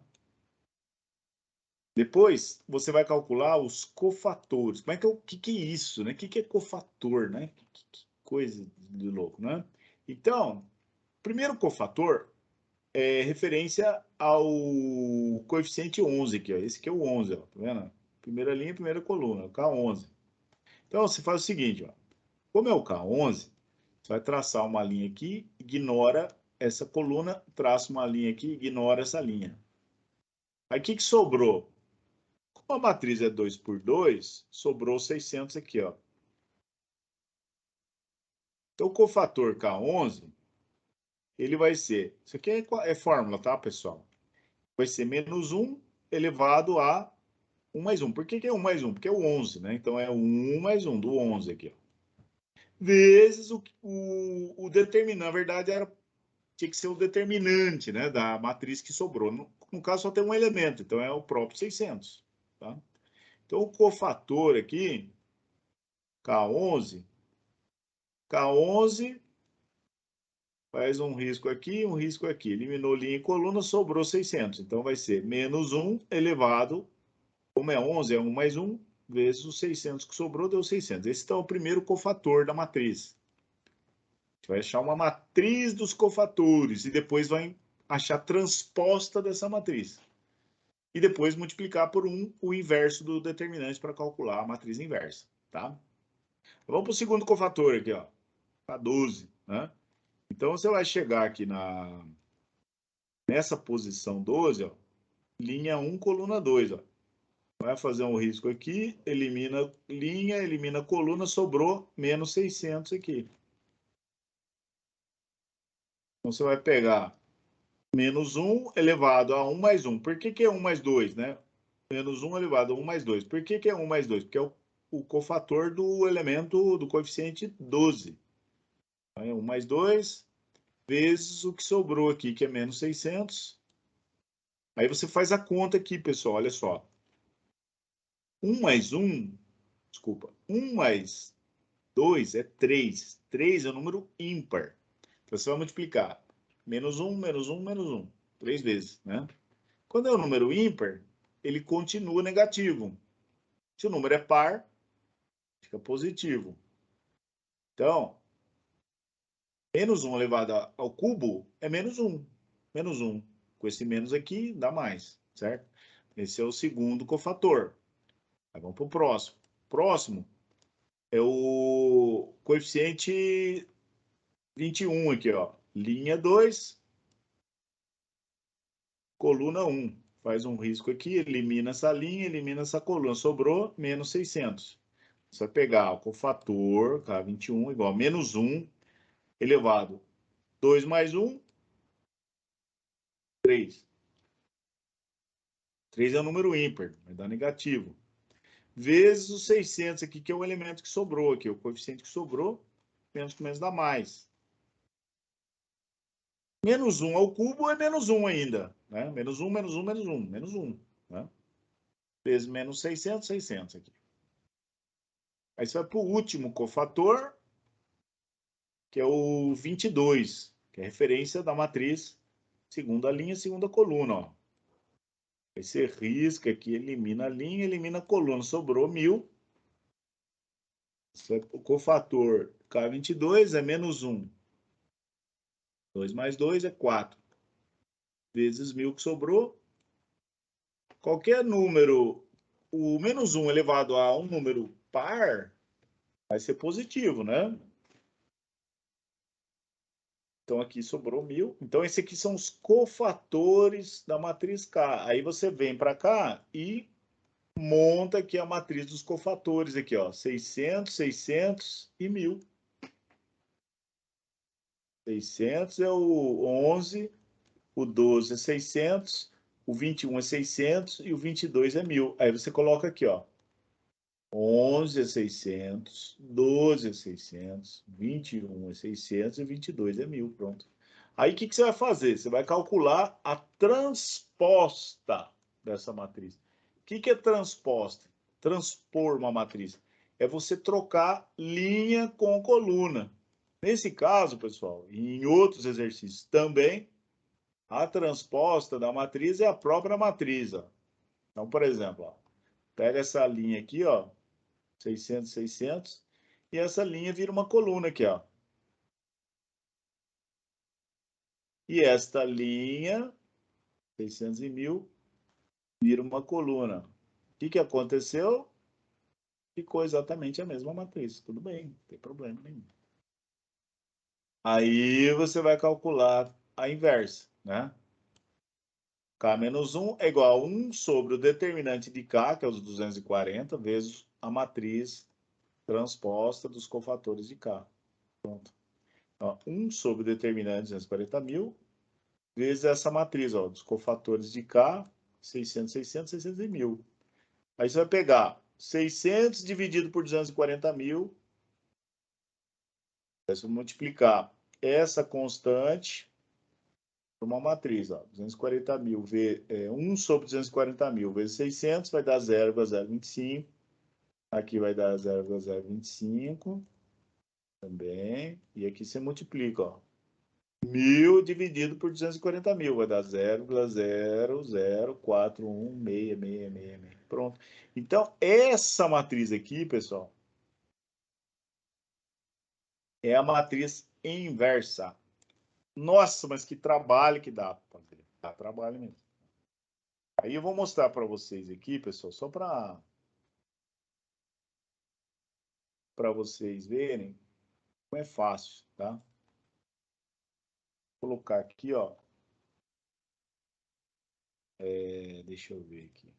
Depois, você vai calcular os cofatores. Como é que que é isso, né? O que é cofator, né? Que coisa de louco, né? Então, primeiro cofator é referência ao coeficiente 11 aqui, ó. Esse aqui é o 11, ó. Tá vendo? Primeira linha, primeira coluna, o K11. Então, você faz o seguinte, ó. Como é o K11, você vai traçar uma linha aqui, ignora essa coluna, traça uma linha aqui, ignora essa linha. Aí, o que sobrou? Como a matriz é 2x2, sobrou 600 aqui, ó. Então, o cofator K11, ele vai ser... Isso aqui é fórmula, tá, pessoal? Vai ser menos 1 elevado a 1 mais 1. Por que é 1 mais 1? Porque é o 11, né? Então, é 1 mais 1, do 11 aqui, ó. Vezes o determinante. Na verdade, tinha que ser o determinante, né, da matriz que sobrou. No caso, só tem um elemento, então é o próprio 600, tá? Então, o cofator aqui, K11 Faz um risco aqui, um risco aqui. Eliminou linha e coluna, sobrou 600. Então, vai ser menos 1 elevado, como é 11, é 1 mais 1, vezes os 600 que sobrou, deu 600. Esse é o primeiro cofator da matriz. A gente vai achar uma matriz dos cofatores e depois vai achar a transposta dessa matriz. E depois multiplicar por 1 o inverso do determinante para calcular a matriz inversa, tá? Vamos para o segundo cofator aqui, ó. Tá 12, né? Então, você vai chegar aqui nessa posição 12, ó, linha 1, coluna 2, ó. Vai fazer um risco aqui, elimina linha, elimina coluna, sobrou menos 600 aqui. Então, você vai pegar menos 1 elevado a 1 mais 1. Por que é 1 mais 2, né? Menos 1 elevado a 1 mais 2. Por que é 1 mais 2? Porque é o cofator do elemento, do coeficiente 12. Então, é 1 mais 2 vezes o que sobrou aqui, que é menos 600. Aí você faz a conta aqui, pessoal, olha só. 1 mais 1, desculpa, 1 mais 2 é 3. 3 é um número ímpar. Então, você vai multiplicar. Menos 1, menos 1, menos 1. 3 vezes, né? Quando é um número ímpar, ele continua negativo. Se o número é par, fica positivo. Então, menos 1 elevado ao cubo é menos 1. Menos 1. Com esse menos aqui, dá mais, certo? Esse é o segundo cofator. Aí vamos para o próximo. Próximo é o coeficiente 21 aqui, ó. Linha 2, coluna 1. Faz um risco aqui, elimina essa linha, elimina essa coluna. Sobrou menos 600. Você vai pegar o cofator, K21, igual a menos 1, elevado 2 mais 1, 3. 3 é um número ímpar, vai dar negativo. Vezes os 600 aqui, que é o elemento que sobrou aqui, o coeficiente que sobrou, menos com menos dá mais. Menos 1 ao cubo é menos 1 ainda, né? Menos 1, menos 1, menos 1, menos 1, né? Vezes menos 600, 600 aqui. Aí você vai para o último cofator, que é o 22, que é a referência da matriz segunda linha, segunda coluna, ó. Aí você risca aqui, elimina a linha, elimina a coluna. Sobrou 1000. O cofator K22 é menos 1. 2 mais 2 é 4. Vezes 1000 que sobrou. Qualquer número, o menos 1 elevado a um número par, vai ser positivo, né? Então, aqui sobrou 1000. Então, esses aqui são os cofatores da matriz K. Aí você vem para cá e monta aqui a matriz dos cofatores. Aqui, ó, 600, 600 e 1000. 600 é o 11, o 12 é 600, o 21 é 600 e o 22 é 1000. Aí você coloca aqui, ó. 11 é 600, 12 é 600, 21 é 600 e 22 é 1000, pronto. Aí o que você vai fazer? Você vai calcular a transposta dessa matriz. O que é transposta? Transpor uma matriz. É você trocar linha com coluna. Nesse caso, pessoal, e em outros exercícios também, a transposta da matriz é a própria matriz. Ó. Então, por exemplo, ó, pega essa linha aqui, ó, 600, 600, e essa linha vira uma coluna aqui, ó. E esta linha, 600 e 1000, vira uma coluna. O que aconteceu? Ficou exatamente a mesma matriz. Tudo bem, não tem problema nenhum. Aí você vai calcular a inversa, né? K menos 1 é igual a 1 sobre o determinante de K, que é os 240, vezes a matriz transposta dos cofatores de K. Pronto. Então, 1 sobre o determinante de 240.000, vezes essa matriz, ó, dos cofatores de K, 600, 600, 600 e 1000. Aí você vai pegar 600 dividido por 240.000, vai multiplicar essa constante por uma matriz, ó, 240.000, 1 sobre 240.000 vezes 600 vai dar 0,025. Aqui vai dar 0,025 também. E aqui você multiplica, ó. 1.000 dividido por 240.000 vai dar 0,004166666. Pronto. Então, essa matriz aqui, pessoal, é a matriz inversa. Nossa, mas que trabalho que dá para fazer. Dá trabalho mesmo. Aí eu vou mostrar para vocês aqui, pessoal, só para vocês verem como é fácil, tá? Vou colocar aqui, ó. Deixa eu ver aqui.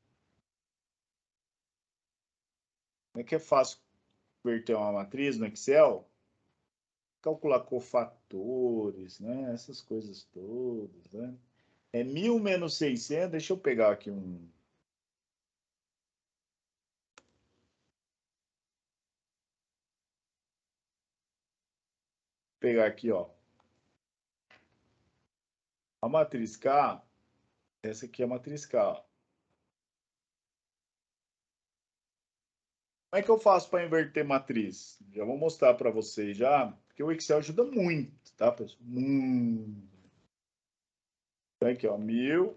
Como é que é fácil converter uma matriz no Excel? Calcular cofatores, né? Essas coisas todas, né? É 1.000 menos 600. Deixa eu pegar aqui um. Pegar aqui, ó. A matriz K. Essa aqui é a matriz K. Como é que eu faço para inverter matriz? Já vou mostrar para vocês já, porque o Excel ajuda muito, tá, pessoal? Muito. Então, aqui, ó, 1.000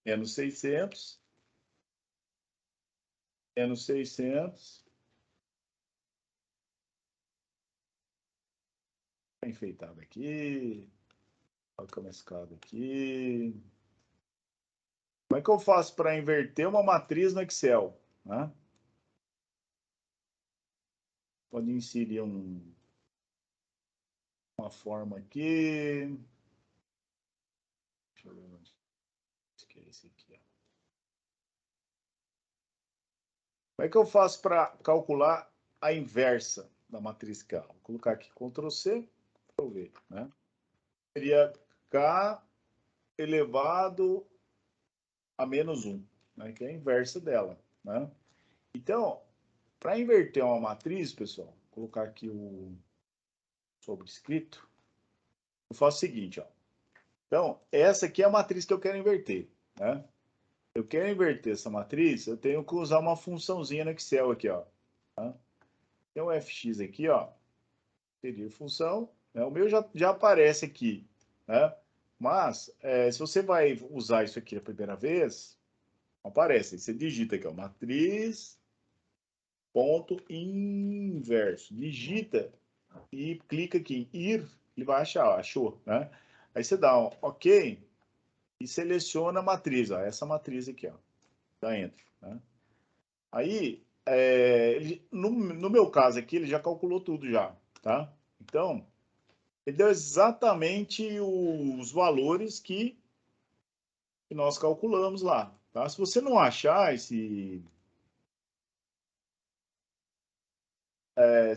menos 600 menos 600. Tá enfeitado aqui. Coloca uma escada aqui. Como é que eu faço para inverter uma matriz no Excel? Né? Pode inserir uma forma aqui. Deixa eu ver onde que é esse aqui. Ó. Como é que eu faço para calcular a inversa da matriz K? Vou colocar aqui Ctrl C para eu ver. Né? Seria K elevado a menos 1, né? Que é a inversa dela. Né? Então, para inverter uma matriz, pessoal, vou colocar aqui o sobrescrito. Eu faço o seguinte, ó. Então, essa aqui é a matriz que eu quero inverter, né? Eu quero inverter essa matriz, eu tenho que usar uma funçãozinha no Excel aqui, ó. Tá? Tem um fx aqui, ó. Pedir função. Né? O meu já aparece aqui, né? Mas, se você vai usar isso aqui a primeira vez, aparece. Você digita aqui, ó, matriz ponto inverso. Digita e clica aqui em ir, ele vai achar, ó, achou, né? Aí você dá um OK e seleciona a matriz, ó, essa matriz aqui, ó, dá Enter, né? Aí, no meu caso aqui, ele já calculou tudo já, tá? Então, ele deu exatamente os valores que nós calculamos lá, tá? Se você não achar se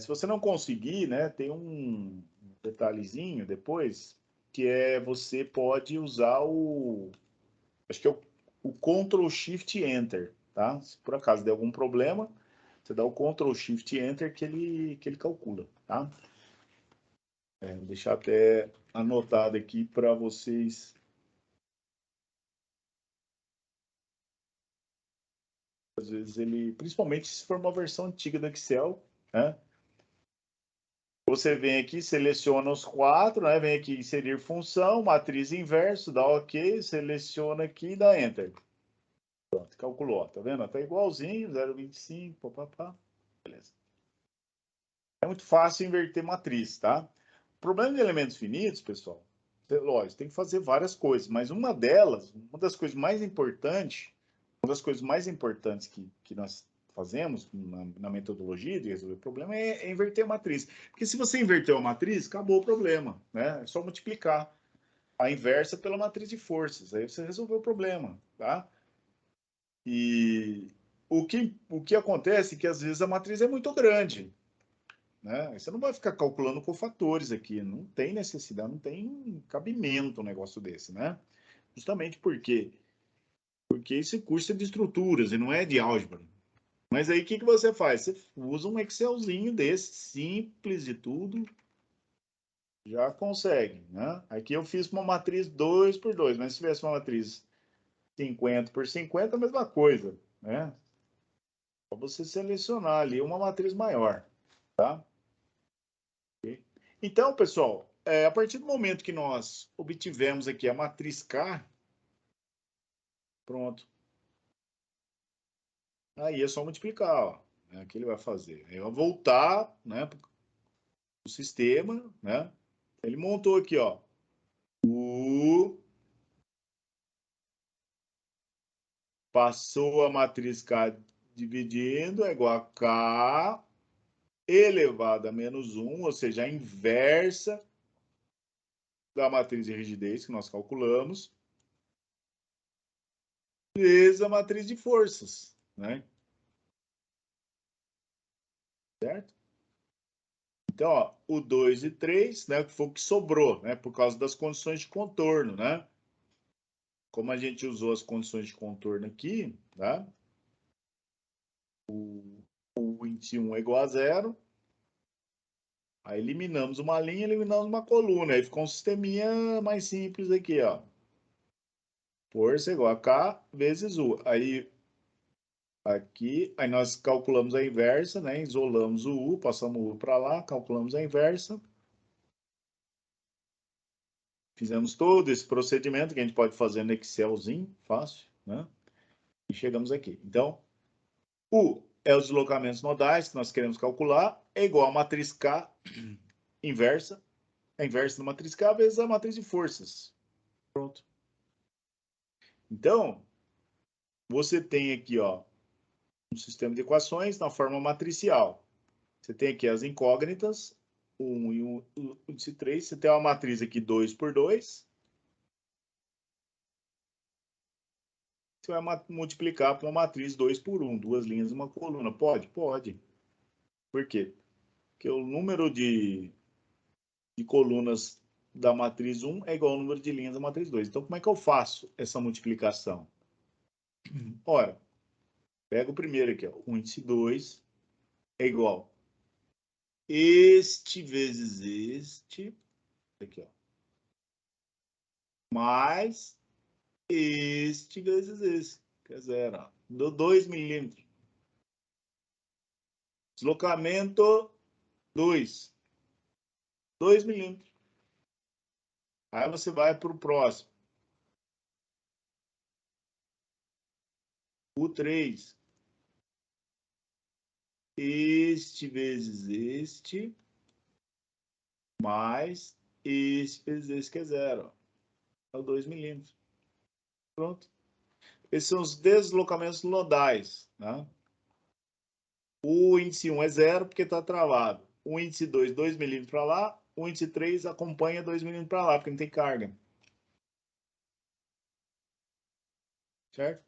você não conseguir, né, tem um detalhezinho depois, que você pode usar acho que é o Ctrl Shift Enter, tá? Se por acaso der algum problema, você dá o Ctrl Shift Enter que ele calcula, tá? Vou deixar até anotado aqui para vocês. Às vezes principalmente se for uma versão antiga do Excel, né? Você vem aqui, seleciona os 4, né? Vem aqui inserir função, matriz inverso, dá OK, seleciona aqui e dá Enter. Pronto, calculou, tá vendo? Tá igualzinho, 0,25, papapá. Beleza. É muito fácil inverter matriz, tá? O problema de elementos finitos, pessoal, lógico, tem que fazer várias coisas, mas uma das coisas mais importantes, que nós fazemos na metodologia de resolver o problema é inverter a matriz. Porque se você inverter a matriz, acabou o problema, né? É só multiplicar a inversa pela matriz de forças, aí você resolveu o problema, tá? E o que acontece é que às vezes a matriz é muito grande, né? Você não vai ficar calculando cofatores aqui, não tem necessidade, não tem cabimento um negócio desse, né? Justamente porque esse curso é de estruturas e não é de álgebra. Mas aí o que você faz? Você usa um Excelzinho desse, simples de tudo, já consegue, né? Aqui eu fiz uma matriz 2 por 2, mas se tivesse uma matriz 50 por 50, a mesma coisa, né? Só você selecionar ali uma matriz maior, tá? Então, pessoal, a partir do momento que nós obtivemos aqui a matriz K, pronto. Aí é só multiplicar, ó. O que ele vai fazer? Ele vai voltar, né, para o sistema, né? Ele montou aqui, ó. Passou a matriz K dividindo, é igual a K elevado a menos 1, ou seja, a inversa da matriz de rigidez que nós calculamos, vezes a matriz de forças, né? Certo? Então, ó, o 2 e 3, né, que foi o que sobrou, né, por causa das condições de contorno, né? Como a gente usou as condições de contorno aqui, tá? O índice 1 é igual a 0. Aí eliminamos uma linha, eliminamos uma coluna. Aí ficou um sisteminha mais simples aqui, ó. Força igual a K vezes U. Aí, aqui, aí nós calculamos a inversa, né? Isolamos o U, passamos o U para lá, calculamos a inversa. Fizemos todo esse procedimento que a gente pode fazer no Excelzinho, fácil, né? E chegamos aqui. Então, U é os deslocamentos nodais que nós queremos calcular, é igual a matriz K inversa, a inversa da matriz K vezes a matriz de forças. Pronto. Então, você tem aqui, ó, um sistema de equações na forma matricial. Você tem aqui as incógnitas, 1 e 1, índice 3. Você tem uma matriz aqui 2 por 2. Você vai multiplicar por uma matriz 2 por 1, duas linhas e uma coluna. Pode? Pode. Por quê? Porque o número de colunas da matriz 1 é igual ao número de linhas da matriz 2. Então, como é que eu faço essa multiplicação? Ora, pega o primeiro aqui, ó. O índice 2 é igual este vezes este, aqui, ó, mais este vezes esse, que é 0, ó. Deu 2 milímetros. Deslocamento 2. 2 milímetros. Aí você vai para o próximo. O 3. Este vezes este, mais este vezes esse, que é 0. É o 2 milímetros. Pronto. Esses são os deslocamentos nodais, né? O índice 1 é 0 porque está travado. O índice 2, 2 milímetros para lá. O índice 3 acompanha 2 milímetros para lá, porque não tem carga. Certo?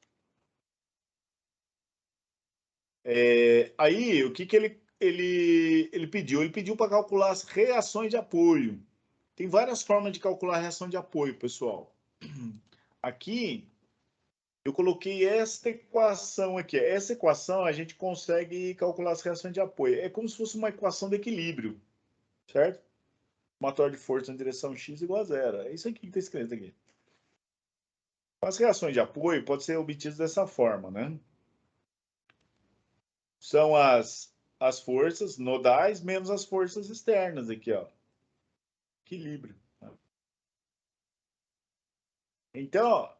Aí, o que ele pediu? Ele pediu para calcular as reações de apoio. Tem várias formas de calcular a reação de apoio, pessoal. Aqui, eu coloquei esta equação aqui. Essa equação, a gente consegue calcular as reações de apoio. É como se fosse uma equação de equilíbrio, certo? Motor de força na direção x igual a 0. É isso aqui que está escrito aqui. As reações de apoio podem ser obtidas dessa forma, né? São as forças nodais menos as forças externas aqui, ó. Equilíbrio. Então,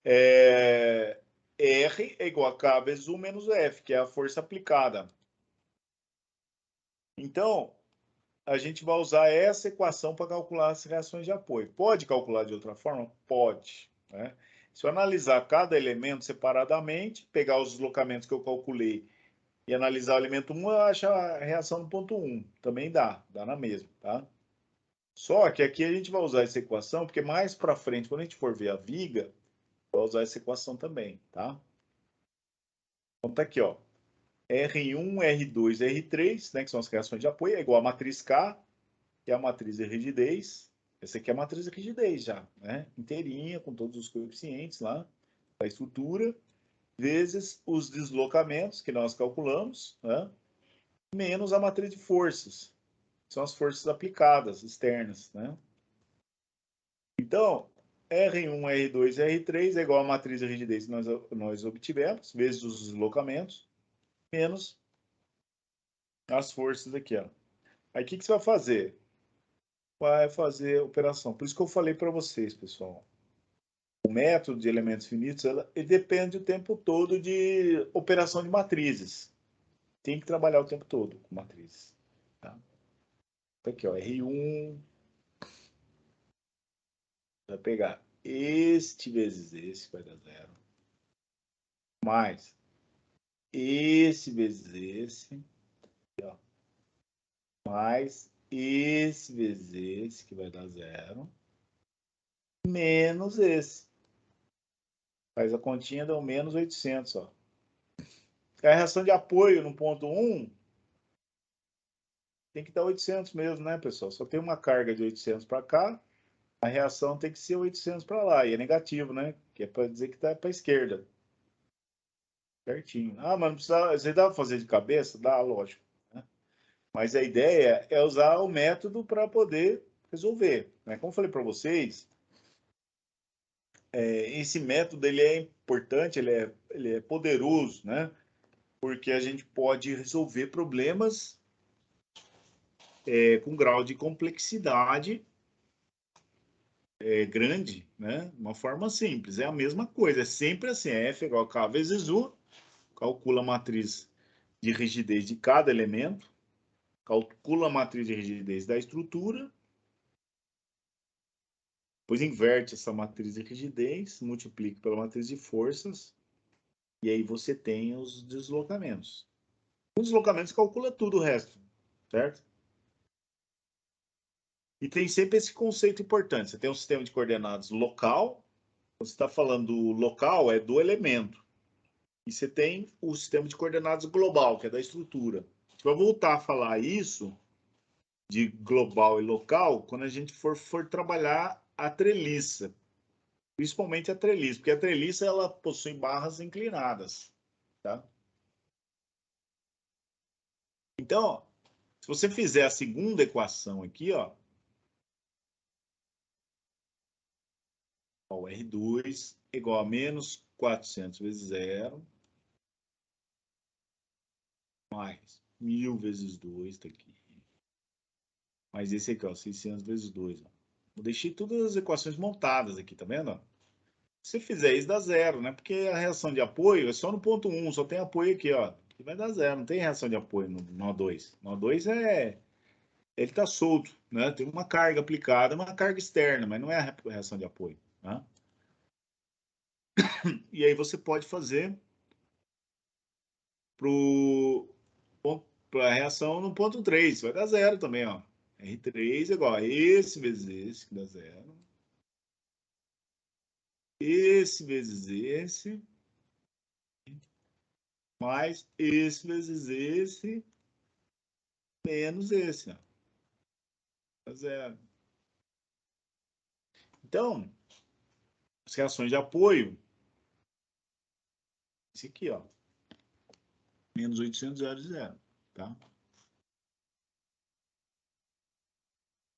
R é igual a K vezes U menos F, que é a força aplicada. Então, a gente vai usar essa equação para calcular as reações de apoio. Pode calcular de outra forma? Pode, né? Se eu analisar cada elemento separadamente, pegar os deslocamentos que eu calculei e analisar o elemento 1, eu acho a reação no ponto 1. Também dá na mesma, tá? Só que aqui a gente vai usar essa equação, porque mais para frente, quando a gente for ver a viga, vai usar essa equação também, tá? Então tá aqui, ó. R1, R2, R3, né, que são as reações de apoio, é igual a matriz K, que é a matriz de rigidez. Essa aqui é a matriz de rigidez já, né? Inteirinha, com todos os coeficientes lá, da estrutura, vezes os deslocamentos que nós calculamos, né? Menos a matriz de forças, que são as forças aplicadas, externas, né? Então, R1, R2 e R3 é igual a matriz de rigidez que nós obtivemos, vezes os deslocamentos, menos as forças aqui, ó. Aí, o que você vai fazer? Vai fazer operação. Por isso que eu falei para vocês, pessoal. O método de elementos finitos, ele depende o tempo todo de operação de matrizes. Tem que trabalhar o tempo todo com matrizes. Tá? Aqui, ó, R1. Vai pegar este vezes esse, vai dar 0. Mais esse vezes esse. Aqui, ó. Mais esse vezes esse, que vai dar 0. Menos esse. Faz a continha, dá um menos 800, ó. A reação de apoio no ponto 1 tem que dar 800 mesmo, né, pessoal? Só tem uma carga de 800 para cá, a reação tem que ser 800 para lá, e é negativo, né? Que é para dizer que está para a esquerda. Certinho. Ah, mas não precisa, você dá para fazer de cabeça? Dá, lógico. Né? Mas a ideia é usar o método para poder resolver. Né? Como eu falei para vocês, esse método ele é importante, ele é poderoso, né? Porque a gente pode resolver problemas com grau de complexidade grande, né? Uma forma simples. É a mesma coisa, é sempre assim, é F igual a K vezes U, calcula a matriz de rigidez de cada elemento, calcula a matriz de rigidez da estrutura, depois inverte essa matriz de rigidez, multiplica pela matriz de forças, e aí você tem os deslocamentos. Os deslocamentos calcula tudo o resto, certo? E tem sempre esse conceito importante. Você tem um sistema de coordenadas local. Você está falando do local, é do elemento. E você tem o sistema de coordenadas global, que é da estrutura. A gente vai voltar a falar isso, de global e local, quando a gente for trabalhar a treliça. Principalmente a treliça, porque a treliça ela possui barras inclinadas. Tá? Então, ó, se você fizer a segunda equação aqui, ó, o R2 igual a menos 400 vezes 0, mais 1000 vezes 2, tá aqui. Mais esse aqui, ó, 600 vezes 2. Ó. Eu deixei todas as equações montadas aqui, tá vendo? Se você fizer isso, dá 0, né? Porque a reação de apoio é só no ponto 1, só tem apoio aqui, ó. Aqui vai dar 0, não tem reação de apoio no O2. No O2 ele tá solto, né? Tem uma carga aplicada, uma carga externa, mas não é a reação de apoio, né? E aí você pode fazer para a reação no ponto 3, vai dar 0 também, ó. R3 é igual a esse vezes esse, que dá 0. Esse vezes esse, mais esse vezes esse, menos esse, ó. Dá 0. Então, as reações de apoio, esse aqui, ó. Menos 800, 0, 0. Tá?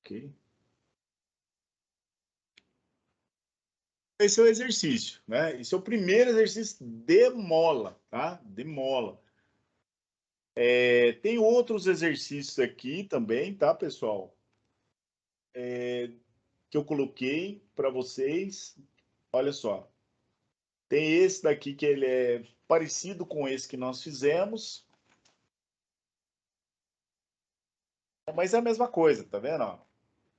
Ok? Esse é o exercício, né? Esse é o primeiro exercício de mola, tá? De mola. Tem outros exercícios aqui também, tá, pessoal? Que eu coloquei para vocês. Olha só. Tem esse daqui que ele é parecido com esse que nós fizemos. Mas é a mesma coisa, tá vendo? Ó?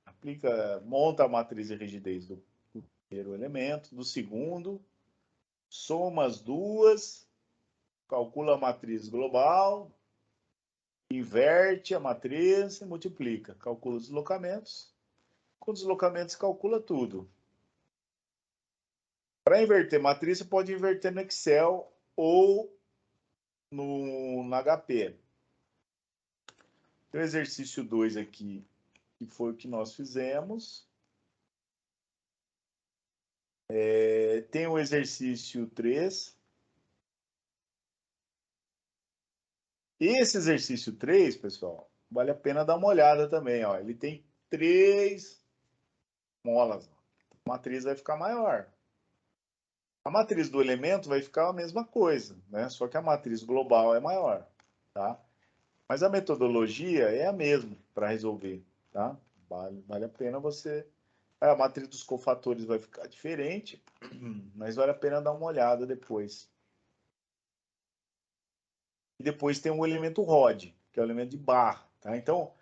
Aplica, monta a matriz de rigidez do primeiro elemento, do segundo, soma as duas, calcula a matriz global, inverte a matriz e multiplica. Calcula os deslocamentos. Com deslocamentos, calcula tudo. Para inverter matriz, você pode inverter no Excel ou no HP. Tem o exercício 2 aqui, que foi o que nós fizemos. Tem o exercício 3. Esse exercício 3, pessoal, vale a pena dar uma olhada também. Ó. Ele tem 3 molas. A matriz vai ficar maior. A matriz do elemento vai ficar a mesma coisa, né? Só que a matriz global é maior, tá? Mas a metodologia é a mesma para resolver, tá? Vale a pena você... A matriz dos cofatores vai ficar diferente, mas vale a pena dar uma olhada depois. E depois tem o elemento ROD, que é o elemento de barra, tá? Então,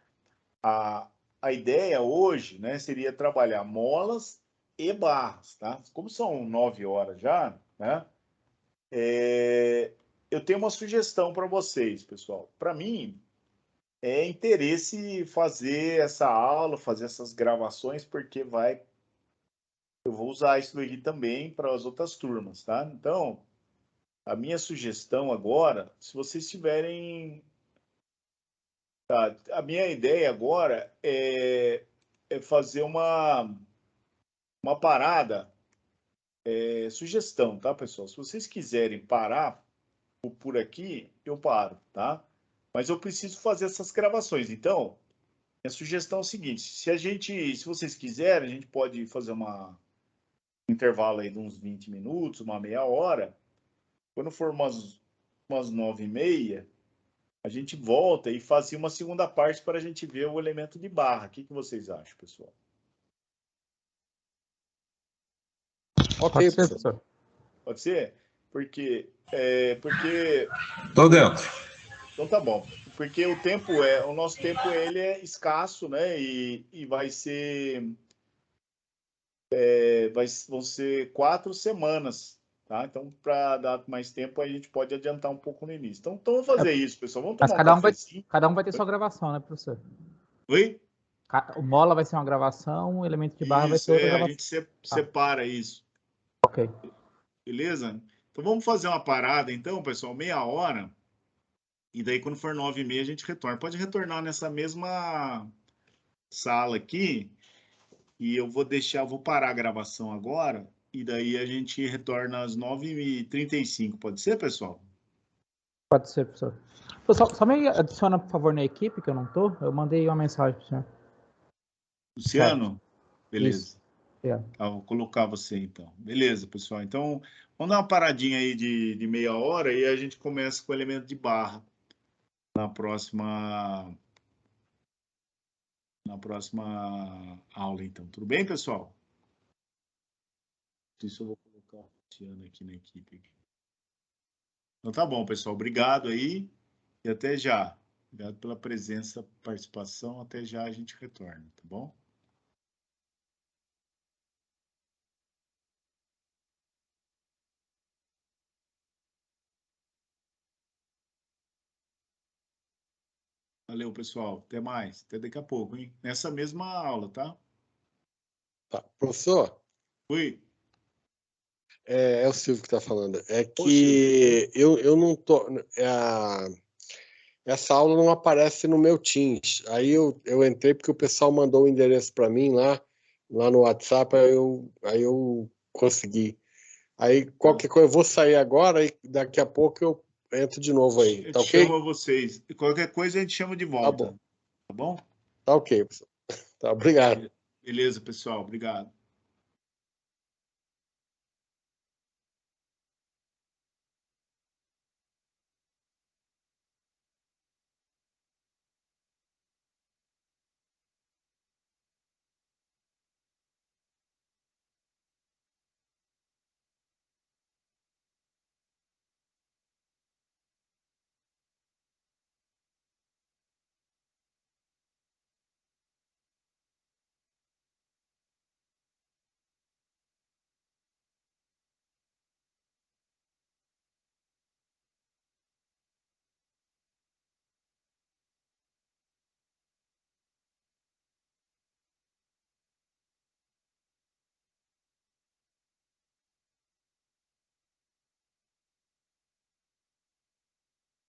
a ideia hoje, né, seria trabalhar molas e barras, tá? Como são 9 horas já, né? Eu tenho uma sugestão para vocês, pessoal. Para mim, é interesse fazer essa aula, fazer essas gravações, porque eu vou usar isso aqui também para as outras turmas, tá? Então, a minha sugestão agora, se vocês tiverem... Tá, a minha ideia agora é fazer uma parada, sugestão, tá, pessoal? Se vocês quiserem parar por aqui, eu paro, tá? Mas eu preciso fazer essas gravações. Então, minha sugestão é o seguinte: se vocês quiserem, a gente pode fazer um intervalo aí de uns 20 minutos, uma meia hora. Quando for umas 9h30, a gente volta e faz uma segunda parte para a gente ver o elemento de barra. O que vocês acham, pessoal? Ok, professor. Pode ser? Porque... Tô dentro. Então tá bom. Porque o nosso tempo ele é escasso, né? E vai ser... vão ser 4 semanas, tá? Então, para dar mais tempo, a gente pode adiantar um pouco no início. Então vamos fazer isso, pessoal. Vamos tomar um cafezinho. Cada um vai ter sua gravação, né, professor? Oi? O mola vai ser uma gravação, o elemento de barra vai ser outra gravação. A gente separa isso. Ok. Beleza? Então vamos fazer uma parada, então, pessoal, meia hora. E daí, quando for 9h30, a gente retorna. Pode retornar nessa mesma sala aqui. E eu vou parar a gravação agora. E daí a gente retorna às 9h35. Pode ser, pessoal? Pode ser, professor. Pessoal, só me adiciona, por favor, na equipe, que eu não tô. Eu mandei uma mensagem para o senhor. Luciano? Certo. Beleza. Isso. É. Vou colocar você, então. Beleza, pessoal. Então, vamos dar uma paradinha aí de meia hora e a gente começa com o elemento de barra na próxima aula, então. Tudo bem, pessoal? Isso eu vou colocar o Luciano aqui na equipe. Então tá bom, pessoal. Obrigado aí e até já. Obrigado pela presença, participação. Até já a gente retorna, tá bom? Valeu, pessoal. Até mais. Até daqui a pouco, hein? Nessa mesma aula, tá? Tá. Professor? Oi. É o Silvio que está falando. É que eu não tô... essa aula não aparece no meu Teams. Aí eu entrei porque o pessoal mandou o endereço para mim lá no WhatsApp, aí eu consegui. Aí qualquer coisa, eu vou sair agora e daqui a pouco eu entro de novo aí. Tá ok? Chama vocês. Qualquer coisa a gente chama de volta. Tá bom. Tá bom? Tá ok, pessoal. Tá, obrigado. Beleza, pessoal. Obrigado.